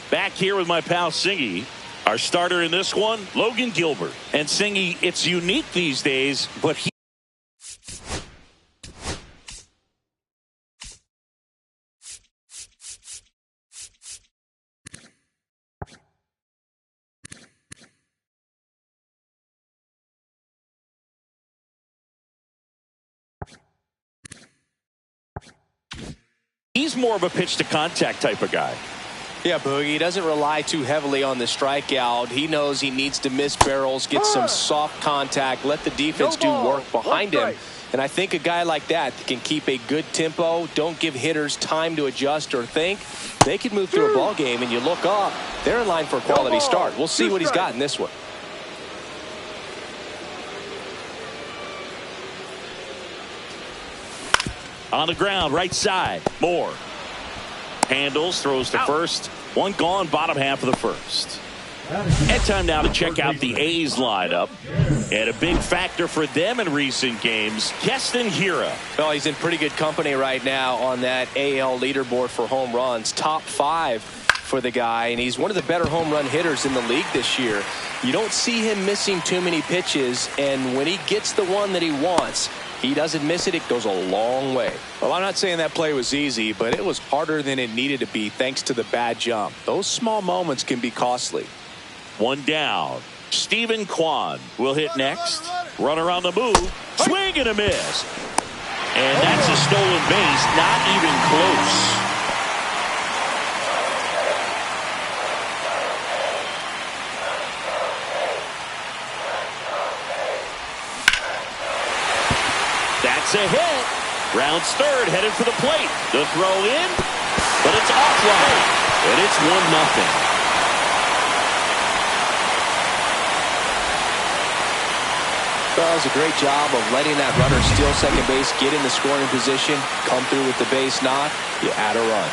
Back here with my pal Singy. Our starter in this one, Logan Gilbert. And Singy, it's unique these days, but he's more of a pitch to contact type of guy. Yeah, Boogie, he doesn't rely too heavily on the strikeout. He knows he needs to miss barrels, get some soft contact, let the defense do work behind him. And I think a guy like that can keep a good tempo, don't give hitters time to adjust or think. They can move through a ball game, and you look up, they're in line for a quality start. We'll see what he's got in this one. On the ground, right side, Moore. Handles, throws to first. 1 gone, bottom half of the first. And time now to check out the A's lineup. And a big factor for them in recent games, Keston Hiura. Well, he's in pretty good company right now on that AL leaderboard for home runs. Top 5 for the guy, and he's one of the better home run hitters in the league this year. You don't see him missing too many pitches, and when he gets the one that he wants, He doesn't miss it. It goes a long way. Well, I'm not saying that play was easy, but it was harder than it needed to be thanks to the bad jump. Those small moments can be costly. One down. Stephen Kwan will hit next. Runner on the move. Swing and a miss. And that's a stolen base. Not even close. That's a hit. Rounds third, headed for the plate. The throw in, but it's offline. And it's 1-0. That was a great job of letting that runner steal second base, get in the scoring position, come through with the base knock. You add a run.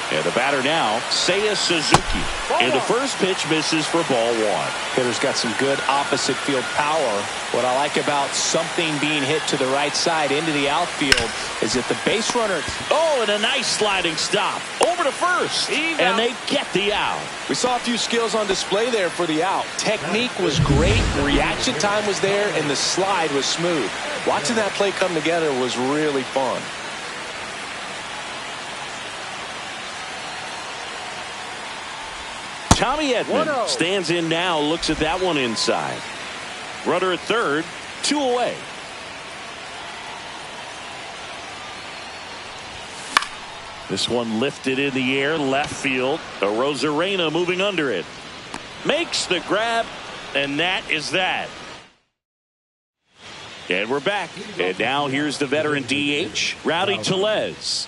And the batter now, Seiya Suzuki. And the first pitch misses for ball one. Hitter's got some good opposite field power. What I like about something being hit to the right side into the outfield is that the base runner. Oh, and a nice sliding stop. Over to first. And they get the out. We saw a few skills on display there for the out. Technique was great. Reaction time was there. And the slide was smooth. Watching that play come together was really fun. Tommy Edman stands in now, looks at that one inside. Runner at third, 2 away. This one lifted in the air, left field. Arozarena moving under it. Makes the grab, and that is that. And we're back. And now here's the veteran DH, Rowdy Tellez.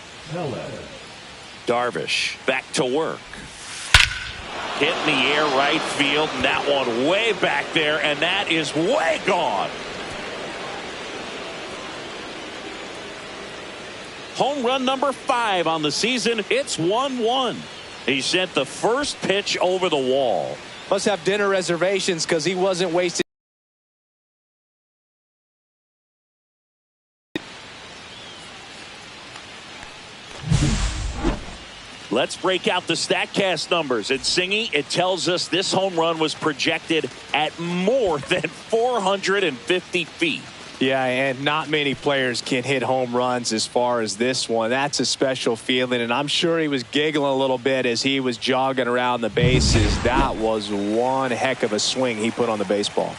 Darvish back to work. Hit in the air, right field, and that one way back there, and that is way gone. Home run number 5 on the season. It's 1-1. He sent the first pitch over the wall. Must have dinner reservations because he wasn't wasting. Let's break out the StatCast numbers. And Singy, it tells us this home run was projected at more than 450 feet. Yeah, and not many players can hit home runs as far as this one. That's a special feeling, and I'm sure he was giggling a little bit as he was jogging around the bases. That was one heck of a swing he put on the baseball.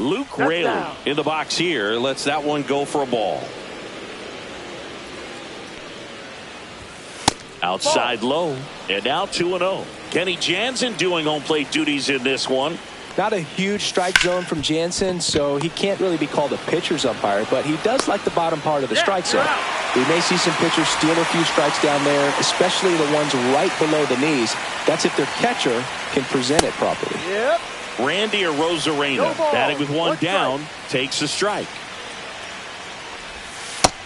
Luke Raley in the box here lets that one go for a ball. Outside low, and now 2-0. Kenny Jansen doing home plate duties in this one. Not a huge strike zone from Jansen, so he can't really be called a pitcher's umpire, but he does like the bottom part of the strike zone. We may see some pitchers steal a few strikes down there, especially the ones right below the knees. That's if their catcher can present it properly. Randy Arozarena, batting with one down, takes a strike.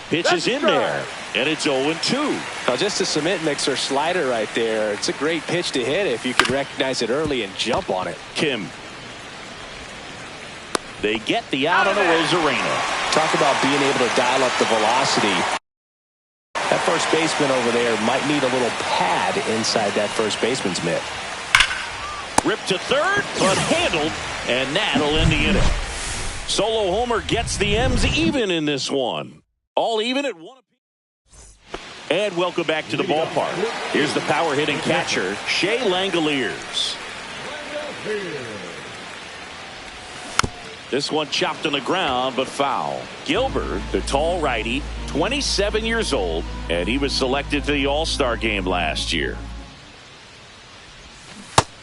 Pitch is in there, and it's 0-2. Now, just a cement mixer slider right there. It's a great pitch to hit if you can recognize it early and jump on it. Kim. They get the out on Arozarena. Talk about being able to dial up the velocity. That first baseman over there might need a little pad inside that first baseman's mitt. Ripped to third, but handled, and that'll end the inning. Solo homer gets the M's even in this one. All even at 1 apiece. And welcome back to the ballpark. Here's the power hitting catcher, Shea Langoliers. This one chopped on the ground, but foul. Gilbert, the tall righty, 27 years old, and he was selected to the All-Star game last year.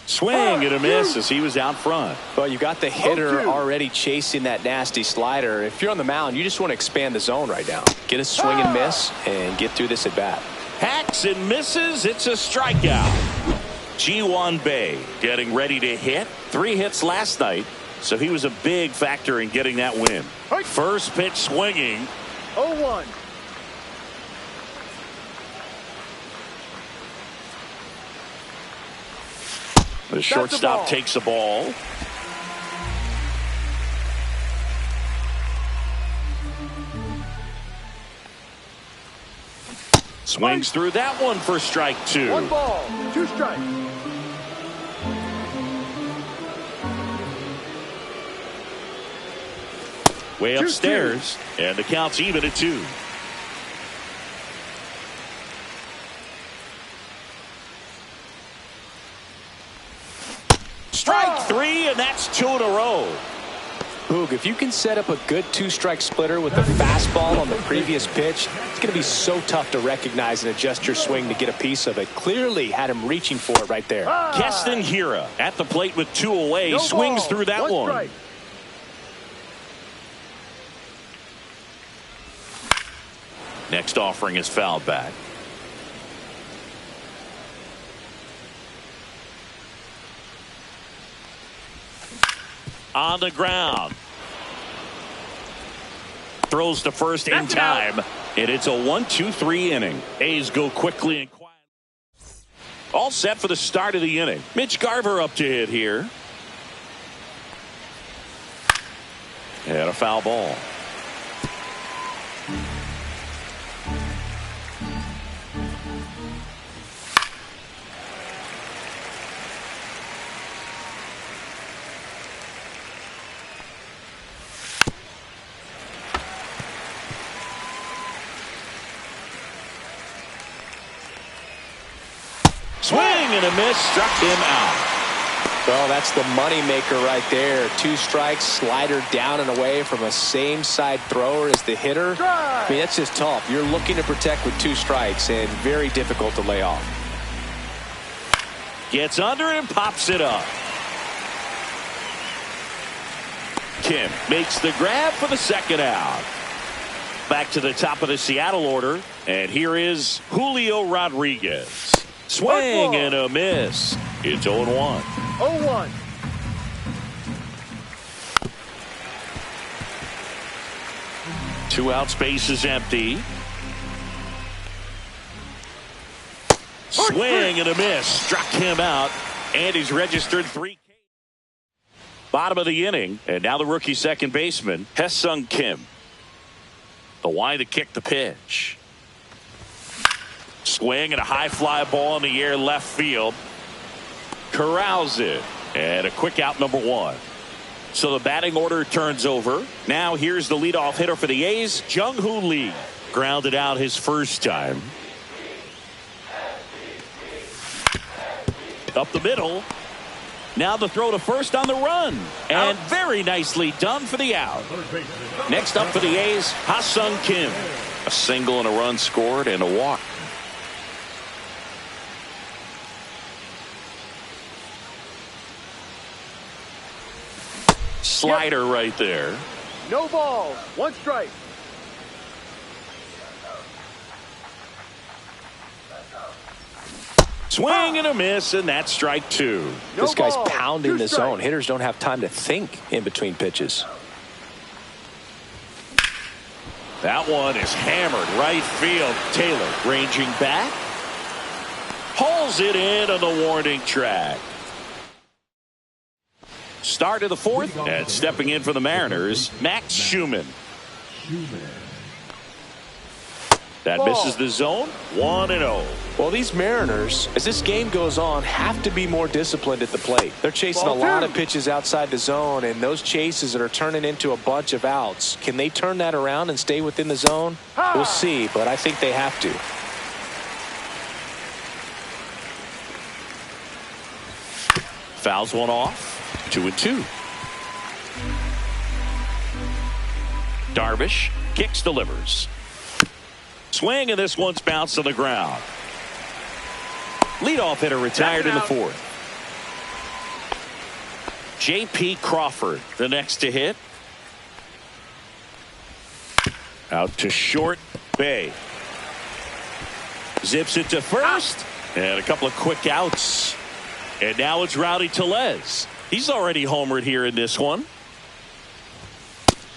Swing and a miss as he was out front. Well, you got the hitter already chasing that nasty slider. If you're on the mound, you just want to expand the zone right now. Get a swing and miss and get through this at bat. Hacks and misses. It's a strikeout. Ji-Hwan Bae getting ready to hit. 3 hits last night, so he was a big factor in getting that win. First pitch swinging. 0-1. The shortstop takes the ball. Swings through that one for strike 2. 1 ball, 2 strikes. way upstairs, and the count's even at 2. Strike 3, and that's 2 in a row. Boog, if you can set up a good 2-strike splitter with the fastball on the previous pitch, it's going to be so tough to recognize and adjust your swing to get a piece of it. Clearly had him reaching for it right there. Keston Hiura at the plate with 2 away. No swings ball. through that one. Strike. Next offering is fouled back. On the ground. Throws to first in time. And it's a 1-2-3 inning. A's go quickly and quiet. All set for the start of the inning. Mitch Garver up to hit here. And a foul ball. Swing and a miss, struck him out. Well, that's the money maker right there. 2 strikes, slider down and away from a same side thrower as the hitter. I mean, that's just tough. You're looking to protect with 2 strikes and very difficult to lay off. Gets under it and pops it up. Kim makes the grab for the second out. Back to the top of the Seattle order, and here is Julio Rodriguez. Swing and a miss. It's 0-1. 0-1. Two outs, base is empty. Swing and a miss. Struck him out, and he's registered 3. Bottom of the inning, and now the rookie second baseman, Hae-Sung Kim. The wide to kick the pitch. Swing and a high fly ball in the air left field. Corrals it. And a quick out, number 1. So the batting order turns over. Now here's the leadoff hitter for the A's, Jung-Hoo Lee. Grounded out his first time. Up the middle. Now the throw to first on the run. And very nicely done for the out. Next up for the A's, Hae-Sung Kim. A single and a run scored and a walk. Slider right there. No ball. 1 strike. Swing and a miss, and that's strike 2. No This guy's ball. pounding 2 the strikes. zone. Hitters don't have time to think in between pitches. That one is hammered right field. Taylor ranging back. Pulls it in on the warning track. Start of the 4th, and stepping in for the Mariners, Max Schumann. That misses the zone. 1-0. Well, these Mariners, as this game goes on, have to be more disciplined at the plate. They're chasing Ball a lot 2. of pitches outside the zone, and those chases that are turning into a bunch of outs. Can they turn that around and stay within the zone? We'll see, but I think they have to. Fouls one off. 2-2. Darvish kicks, delivers. Swing, and this one's bounced on the ground. Leadoff hitter retired in the 4th. J.P. Crawford, the next to hit. Out to short. Bay zips it to first, and a couple of quick outs. And now it's Rowdy Tellez. He's already homered here in this one.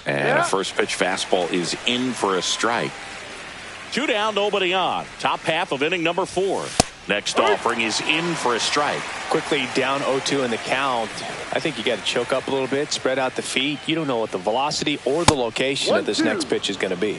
And a first pitch fastball is in for a strike. 2 down, nobody on. Top half of inning number 4. Next offering is in for a strike. Quickly down 0-2 in the count. I think you got to choke up a little bit, spread out the feet. You don't know what the velocity or the location of this 1-2. next pitch is going to be.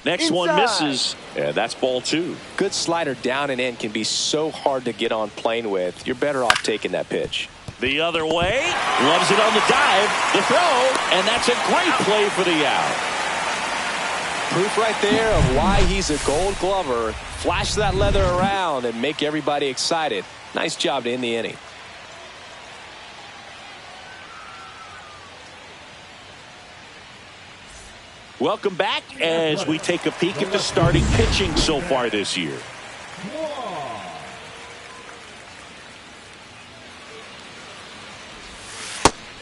Next Inside. one misses, and that's ball 2. Good slider down and in can be so hard to get on plane with. You're better off taking that pitch. The other way, loves it on the dive, the throw, and that's a great play for the out. Proof right there of why he's a Gold Glover. Flash that leather around and make everybody excited. Nice job to end the inning. Welcome back as we take a peek at the starting pitching so far this year.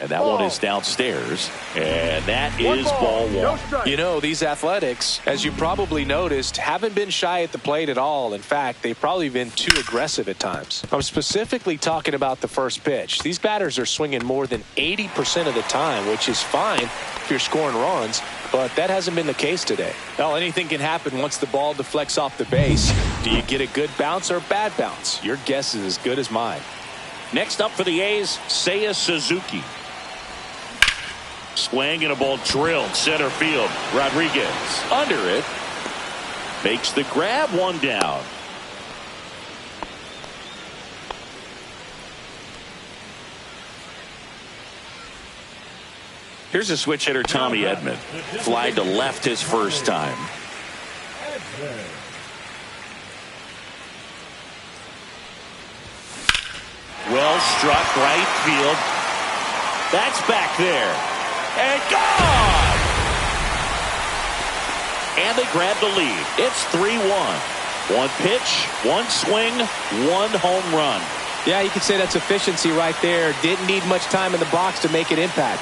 And that one is downstairs. And that is ball 1. No strike. You know, these Athletics, as you probably noticed, haven't been shy at the plate at all. In fact, they've probably been too aggressive at times. I'm specifically talking about the first pitch. These batters are swinging more than 80% of the time, which is fine if you're scoring runs, but that hasn't been the case today. Well, anything can happen once the ball deflects off the base. Do you get a good bounce or a bad bounce? Your guess is as good as mine. Next up for the A's, Seiya Suzuki. Swing and a ball drilled center field. Rodriguez under it. Makes the grab, 1 down. Here's a switch hitter, Tommy Edman. Fly to left his first time. Well struck right field. That's back there. And gone! And they grab the lead. It's 3-1. 1 pitch, 1 swing, 1 home run. Yeah, you could say that's efficiency right there. Didn't need much time in the box to make an impact.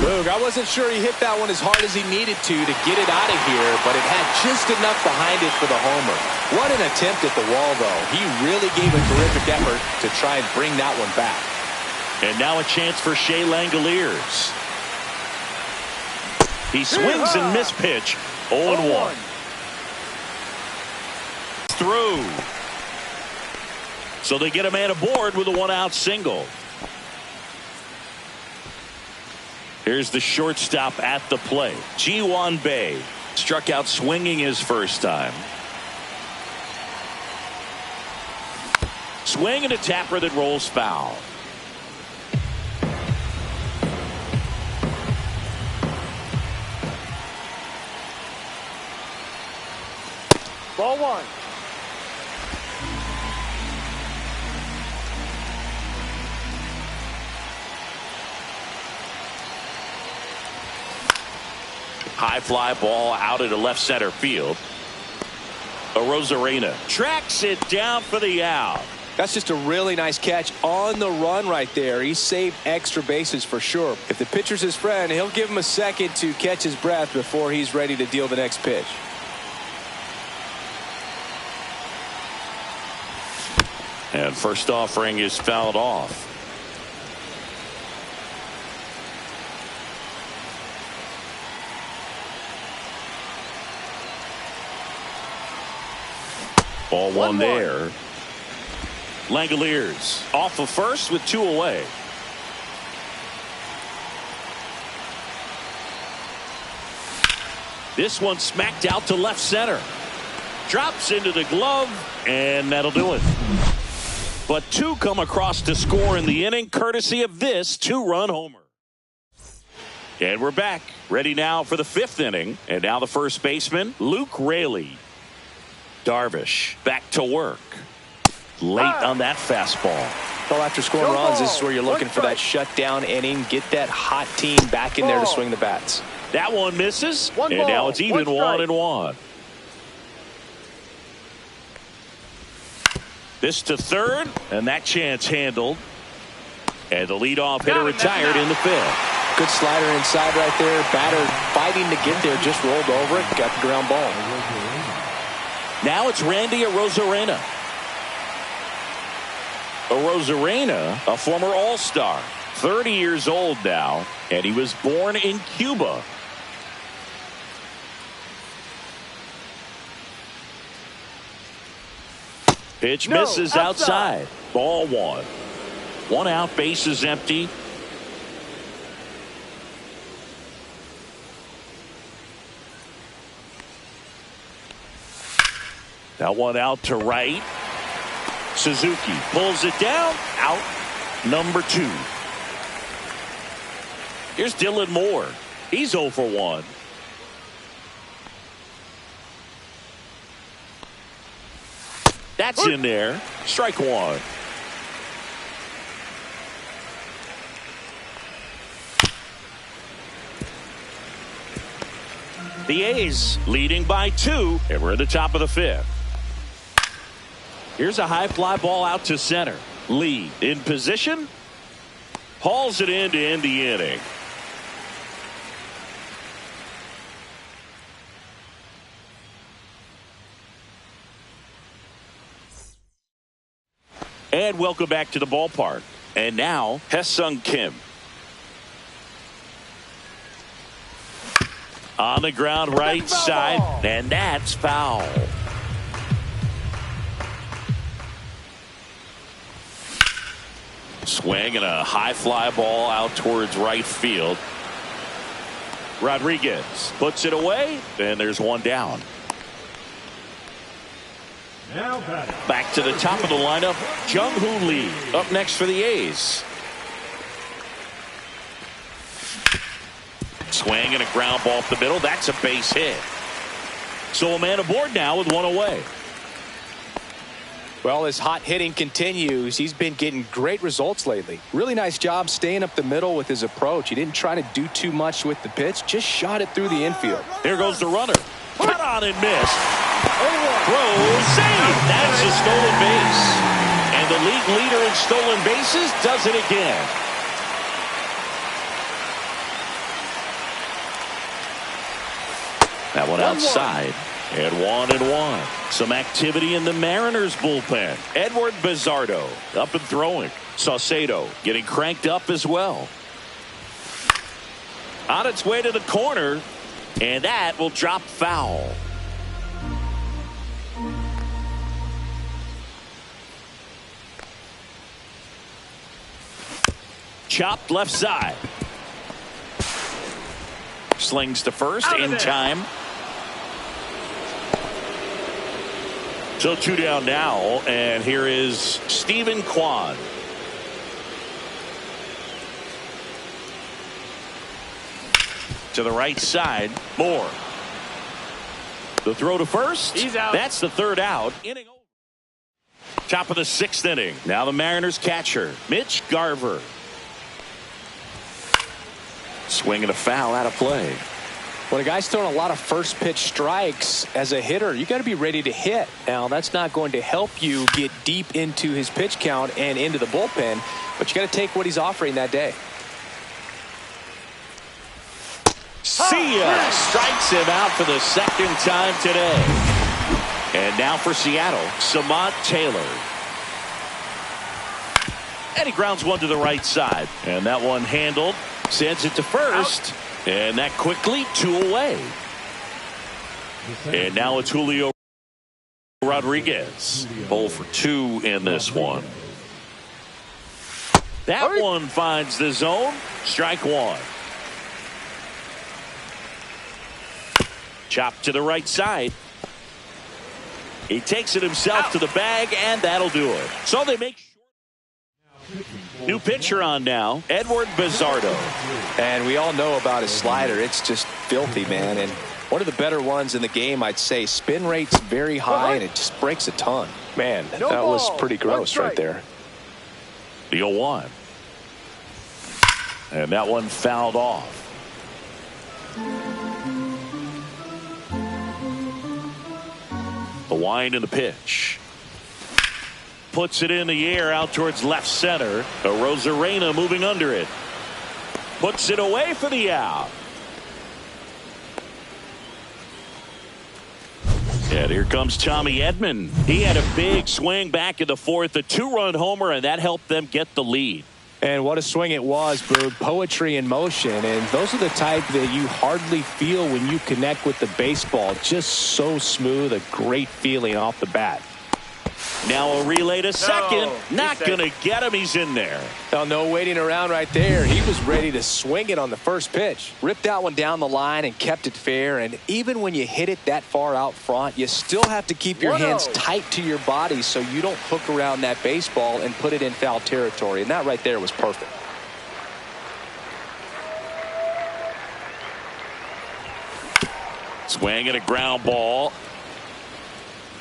Boog, I wasn't sure he hit that one as hard as he needed to get it out of here, but it had just enough behind it for the homer. What an attempt at the wall, though. He really gave a terrific effort to try and bring that one back. And now a chance for Shea Langoliers. He swings and miss pitch. 0-1. Through. So they get a man aboard with a 1-out single. Here's the shortstop at the plate. Ji-hwan Bae struck out swinging his first time. Swing and a tapper that rolls foul. Ball 1. High fly ball out into left center field. Arozarena tracks it down for the out. That's just a really nice catch on the run right there. He saved extra bases for sure. If the pitcher's his friend, he'll give him a second to catch his breath before he's ready to deal the next pitch. And first offering is fouled off. Ball 1 there. Langoliers off of first with 2 away. This one smacked out to left center. Drops into the glove, and that'll do it. But 2 come across to score in the inning, courtesy of this 2-run homer. And we're back, ready now for the 5th inning. And now the first baseman, Luke Raley. Darvish back to work. Late on that fastball. Well, after scoring runs, this is where you're looking for that shutdown inning. Get that hot team back in there to swing the bats. That one misses, and ball, now it's even 1-1. This to third, and that chance handled. And the leadoff hitter retired in the 5th. Good slider inside right there. Batter fighting to get there, just rolled over it, got the ground ball. Now it's Randy Arozarena. Arozarena, a former All-Star, 30 years old now, and he was born in Cuba. Pitch misses outside. Ball 1. One out, base is empty. That one out to right. Suzuki pulls it down. Out. Number 2. Here's Dylan Moore. He's 0 for 1. That's in there. Strike 1. The A's leading by 2, and we're at the top of the 5th. Here's a high fly ball out to center. Lee in position. Hauls it in to end the inning. And welcome back to the ballpark. And now, Hae-Sung Kim. On the ground right side, and that's foul. Swing and a high fly ball out towards right field. Rodriguez puts it away, and there's one down. Now back to the top of the lineup, Jung-Hoo Lee up next for the A's. Swing and a ground ball up the middle. That's a base hit. So a man aboard now with one away. Well, his hot hitting continues. He's been getting great results lately. Really nice job staying up the middle with his approach. He didn't try to do too much with the pitch, just shot it through the infield. Here goes the runner. Cut on and missed. Throw, save. That's a stolen base. And the league leader in stolen bases does it again. That one outside. And 1-1. Some activity in the Mariners bullpen. Edward Bizzardo up and throwing. Saucedo getting cranked up as well. On its way to the corner. And that will drop foul. Chopped left side. Slings to first in time. So 2 down now, and here is Steven Kwan. To the right side, Moore. The throw to first. He's out. That's the 3rd out. Inning over. Top of the 6th inning. Now the Mariners catcher, Mitch Garver. Swinging a foul out of play. When a guy's throwing a lot of first pitch strikes as a hitter, you got to be ready to hit. Now, that's not going to help you get deep into his pitch count and into the bullpen, but you got to take what he's offering that day. See ya. Strikes him out for the 2nd time today. And now for Seattle, Samad Taylor. And he grounds one to the right side. And that one handled. Sends it to first. Out. And that quickly 2 away. And now it's Julio Rodriguez. 0 for 2 in this one. That one finds the zone. Strike 1. Chop to the right side. He takes it himself to the bag, and that'll do it. So they make new pitcher on now, Edward Bizzardo. And we all know about his slider. It's just filthy, man. And one of the better ones in the game, I'd say. Spin rate's very high, and it just breaks a ton. Man, that was pretty gross right there. The 0-1. And that one fouled off. The wind and the pitch. Puts it in the air out towards left center. Rosarena moving under it. Puts it away for the out. And here comes Tommy Edman. He had a big swing back in the 4th, a 2-run homer, and that helped them get the lead. And what a swing it was, Boog. Poetry in motion. And those are the type that you hardly feel when you connect with the baseball. Just so smooth, a great feeling off the bat. Now a relay to second. No, Not going to get him. He's in there. Oh, no waiting around right there. He was ready to swing it on the first pitch. Ripped that one down the line and kept it fair. And even when you hit it that far out front, you still have to keep your hands tight to your body so you don't hook around that baseball and put it in foul territory. And that right there was perfect. Swing and a ground ball.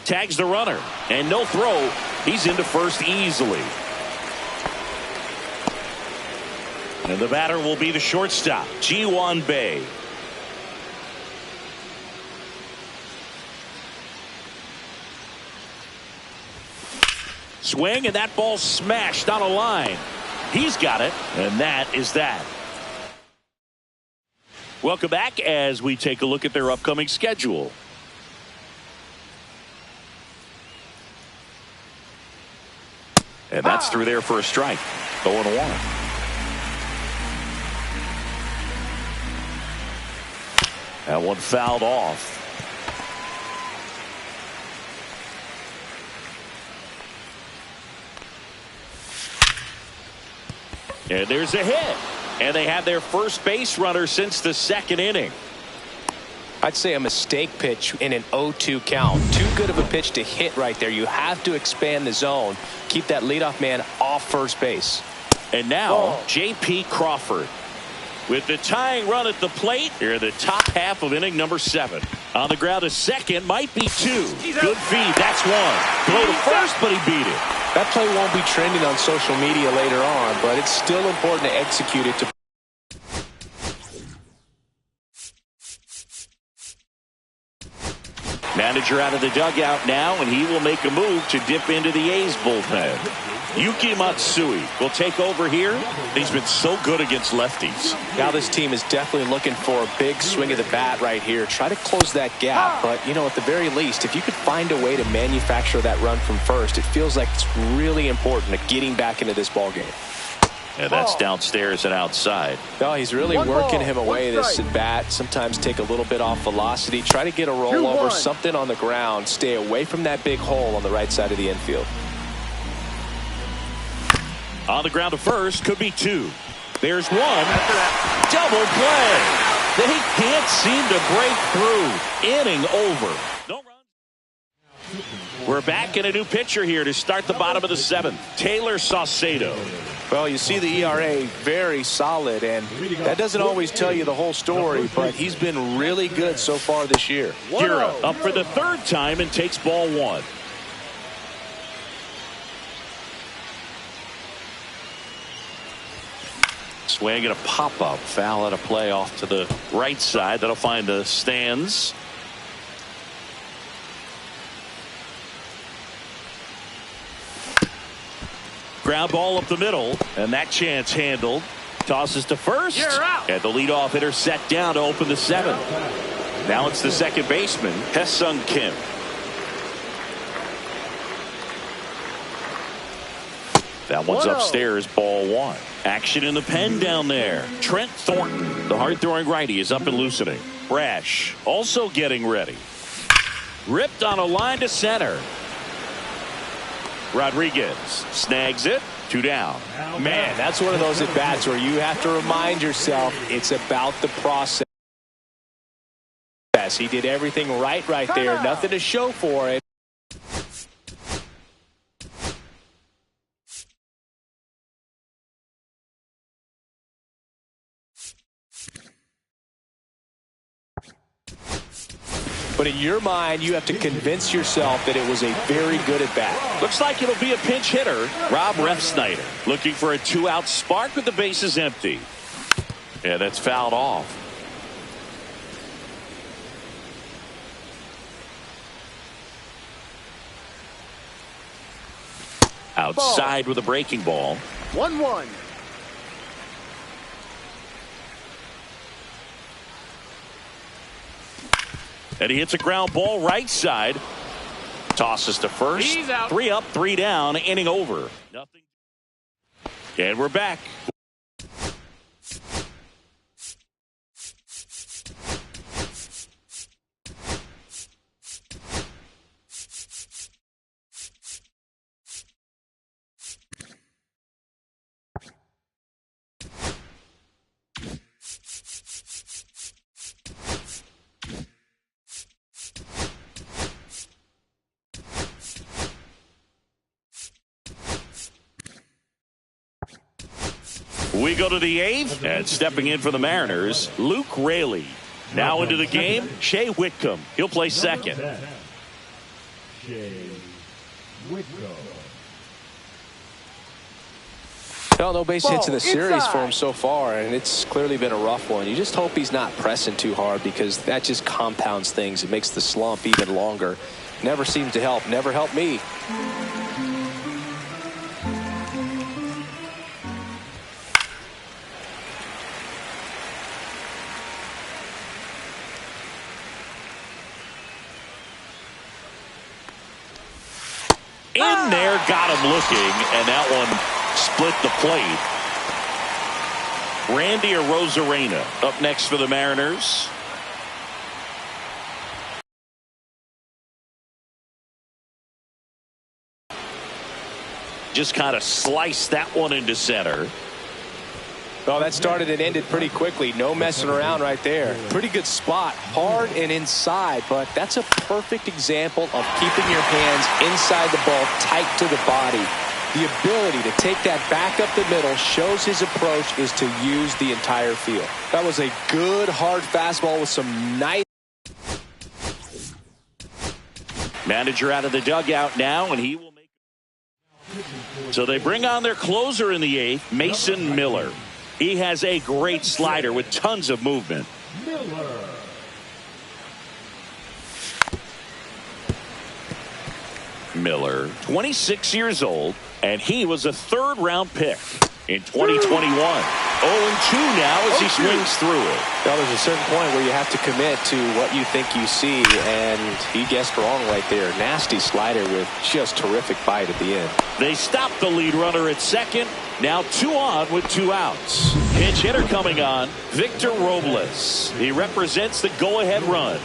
Tags the runner. And no throw. He's into first easily. And the batter will be the shortstop, Ji-hwan-bae. Swing, and that ball smashed on a line. He's got it, and that is that. Welcome back as we take a look at their upcoming schedule. And that's through there for a strike. 0-1. That one fouled off. And there's a hit. And they have their first base runner since the second inning. I'd say a mistake pitch in an 0-2 count. Too good of a pitch to hit right there. You have to expand the zone. Keep that leadoff man off first base. And now J.P. Crawford with the tying run at the plate. Here in the top half of inning number 7. On the ground to second, might be 2. Good feed. That's 1. Throw to first, but he beat it. That play won't be trending on social media later on, but it's still important to execute it. Manager out of the dugout now, and he will make a move to dip into the A's bullpen. Yuki Matsui will take over here. He's been so good against lefties. Now this team is definitely looking for a big swing of the bat right here. Try to close that gap, but you know, at the very least, if you could find a way to manufacture that run from first, it feels like it's really important to getting back into this ball game. And that's downstairs and outside. No, he's really working him away this at bat. Sometimes take a little bit off velocity. Try to get a rollover, something on the ground. Stay away from that big hole on the right side of the infield. On the ground to first, could be 2. There's 1. Double play. They can't seem to break through. Inning over. No run. We're back in a new pitcher here to start the bottom of the 7th. Taylor Saucedo. Well, you see the ERA very solid, and that doesn't always tell you the whole story, but he's been really good so far this year. Gira up for the 3rd time and takes ball 1. Swing and a pop-up. Foul at a play off to the right side. That'll find the stands. Ground ball up the middle, and that chance handled. Tosses to first, and the leadoff hitter set down to open the 7th. Now it's the second baseman, Hae-sung Kim. That one's upstairs, ball 1. Action in the pen down there. Trent Thornton, the hard-throwing righty, is up and loosening. Brash also getting ready. Ripped on a line to center. Rodriguez snags it. 2 down. Man, that's one of those at-bats where you have to remind yourself it's about the process. He did everything right there. Nothing to show for it. But in your mind, you have to convince yourself that it was a very good at-bat. Looks like it'll be a pinch hitter. Rob Refsnyder looking for a 2-out spark with the bases empty. Yeah, that's fouled off. Outside with a breaking ball. 1-1. And he hits a ground ball right side. Tosses to first. 3 up, 3 down. Inning over. Nothing. And we're back. We go to the 8th, and stepping in for the Mariners, Luke Raley. Now into the game, Shea Whitcomb. He'll play second. Shea Whitcomb. Well, no base hits in the series for him so far, and it's clearly been a rough one. You just hope he's not pressing too hard, because that just compounds things. It makes the slump even longer. Never seems to help. Never helped me. In there, got him looking, and that one split the plate. Randy Arozarena up next for the Mariners. Just kind of sliced that one into center. Well, that started and ended pretty quickly. No messing around right there. Pretty good spot. Hard and inside, but that's a perfect example of keeping your hands inside the ball, tight to the body. The ability to take that back up the middle shows his approach is to use the entire field. That was a good, hard fastball with some nice. Manager out of the dugout now, and he will make. So they bring on their closer in the 8th, Mason Miller. He has a great slider with tons of movement. Miller, 26 years old, and he was a third-round pick in 2021. 0-2 now as he swings through it. Well, there's a certain point where you have to commit to what you think you see, and he guessed wrong right there. Nasty slider with just terrific bite at the end. They stop the lead runner at second. Now 2 on with 2 outs. Pinch hitter coming on, Victor Robles. He represents the go-ahead run.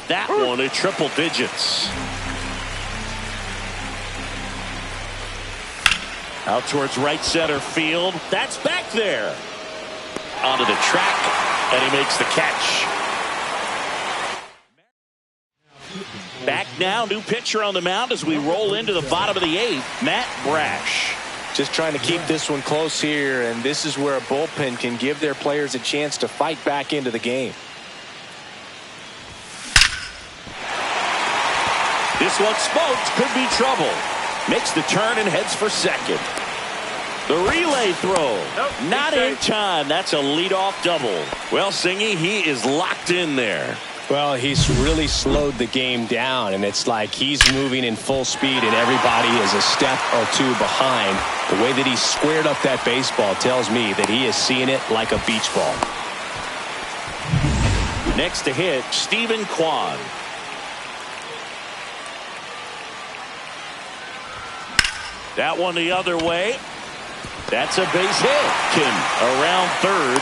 That one at triple digits. Out towards right center field. That's back there. Onto the track, and he makes the catch. Back now, new pitcher on the mound as we roll into the bottom of the 8th, Matt Brash. Just trying to keep this one close here, and this is where a bullpen can give their players a chance to fight back into the game. This one smoked, could be trouble. Makes the turn and heads for second. The relay throw, not in time. That's a leadoff double. Well, Singy, he is locked in there. Well, he's really slowed the game down, and it's like he's moving in full speed, and everybody is a step or 2 behind. The way that he squared up that baseball tells me that he is seeing it like a beach ball. Next to hit, Stephen Kwan. That one the other way. That's a base hit. Around third.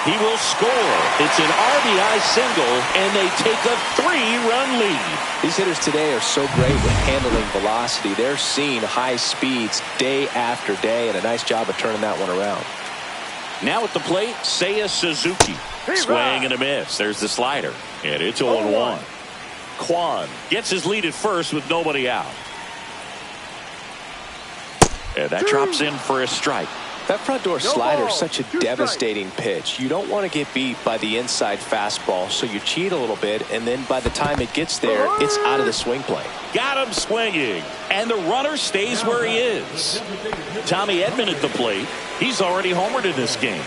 He will score. It's an RBI single, and they take a 3-run lead. These hitters today are so great with handling velocity. They're seeing high speeds day after day, and a nice job of turning that one around. Now at the plate, Seiya Suzuki. Swing and a miss. There's the slider, and it's 0-1. Kwan gets his lead at first with nobody out. And that drops in for a strike. That front door slider is such a devastating pitch. You don't want to get beat by the inside fastball, so you cheat a little bit, and then by the time it gets there, it's out of the swing plane. Got him swinging, and the runner stays where he is. Tommy Edman at the plate. He's already homered in this game.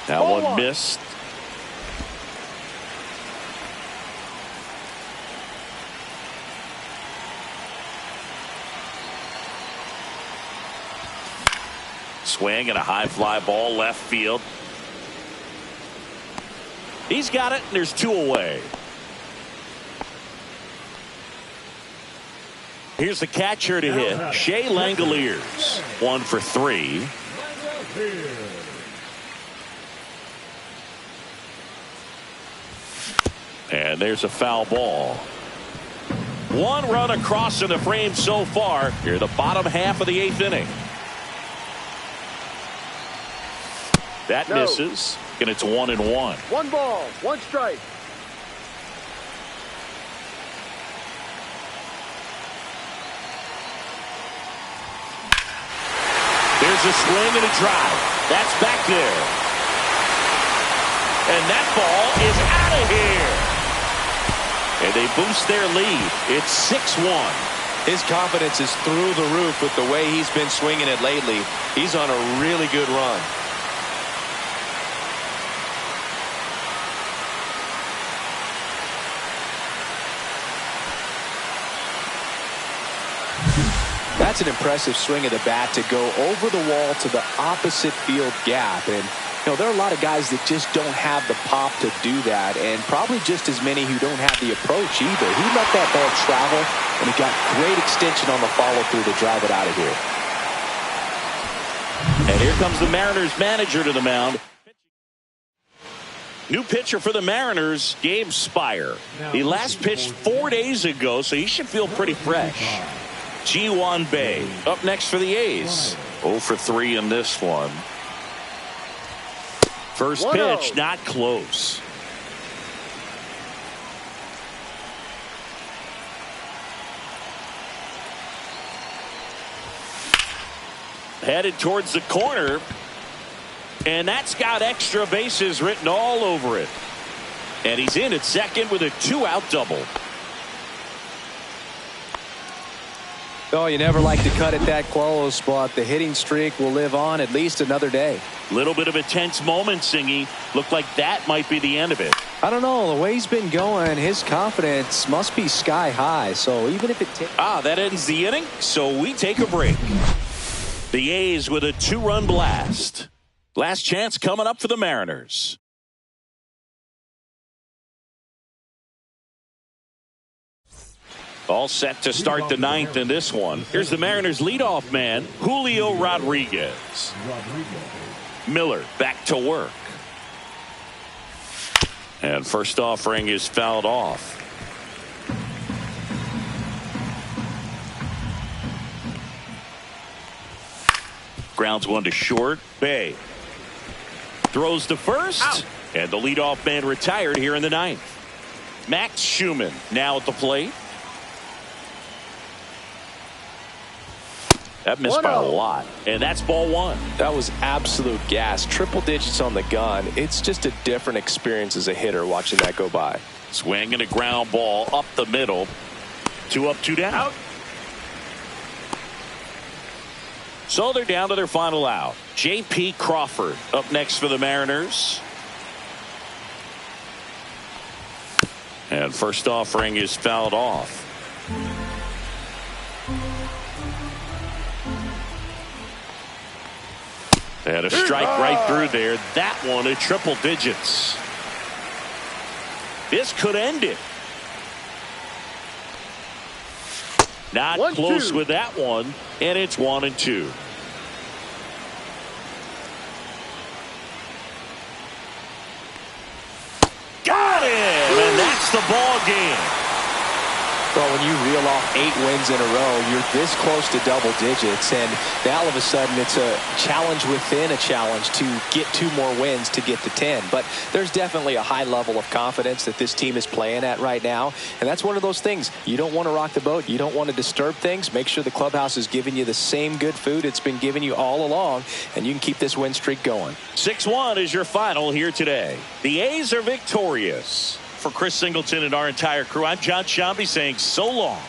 That one missed. Swing and a high fly ball left field. He's got it, and there's 2 away. Here's the catcher to hit, Shea Langoliers. 1 for 3. And there's a foul ball. 1 run across in the frame so far. Here, the bottom half of the 8th inning. That misses, and it's 1-1. 1 ball, 1 strike. Here's a swing and a drive. That's back there. And that ball is out of here. And they boost their lead. It's 6-1. His confidence is through the roof with the way he's been swinging it lately. He's on a really good run. That's an impressive swing of the bat to go over the wall to the opposite field gap. And, you know, there are a lot of guys that just don't have the pop to do that, and probably just as many who don't have the approach either. He let that ball travel, and he got great extension on the follow-through to drive it out of here. And here comes the Mariners manager to the mound. New pitcher for the Mariners, Gabe Spire. He last pitched 4 days ago, so he should feel pretty fresh. Ji-Hwan Bae up next for the A's. 0 for 3 in this one. First pitch, not close. Headed towards the corner. And that's got extra bases written all over it. And he's in at second with a 2-out double. Oh, you never like to cut it that close, but the hitting streak will live on at least another day. Little bit of a tense moment, Singy. Looked like that might be the end of it. I don't know. The way he's been going, his confidence must be sky high. So even if it takes... That ends the inning, so we take a break. The A's with a 2-run blast. Last chance coming up for the Mariners. All set to start the ninth in this one. Here's the Mariners leadoff man, Julio Rodriguez. Miller back to work. And first offering is fouled off. Grounds one to short. Bae throws to first. Out. And the leadoff man retired here in the ninth. Max Schumann now at the plate. That missed by a lot. And that's ball one. That was absolute gas. Triple digits on the gun. It's just a different experience as a hitter watching that go by. Swing and a ground ball up the middle. 2 up, 2 down. Out. So they're down to their final out. J.P. Crawford up next for the Mariners. And first offering is fouled off. And a strike right through there. That one at triple digits. This could end it. Not close with that one. And it's 1-2. Got him! And that's the ball game. Well, when you reel off 8 wins in a row, you're this close to double digits, and now all of a sudden it's a challenge within a challenge to get 2 more wins to get to 10. But there's definitely a high level of confidence that this team is playing at right now, and that's one of those things. You don't want to rock the boat. You don't want to disturb things. Make sure the clubhouse is giving you the same good food it's been giving you all along, and you can keep this win streak going. 6-1 is your final here today. The A's are victorious. For Chris Singleton and our entire crew, I'm John Shambi saying so long.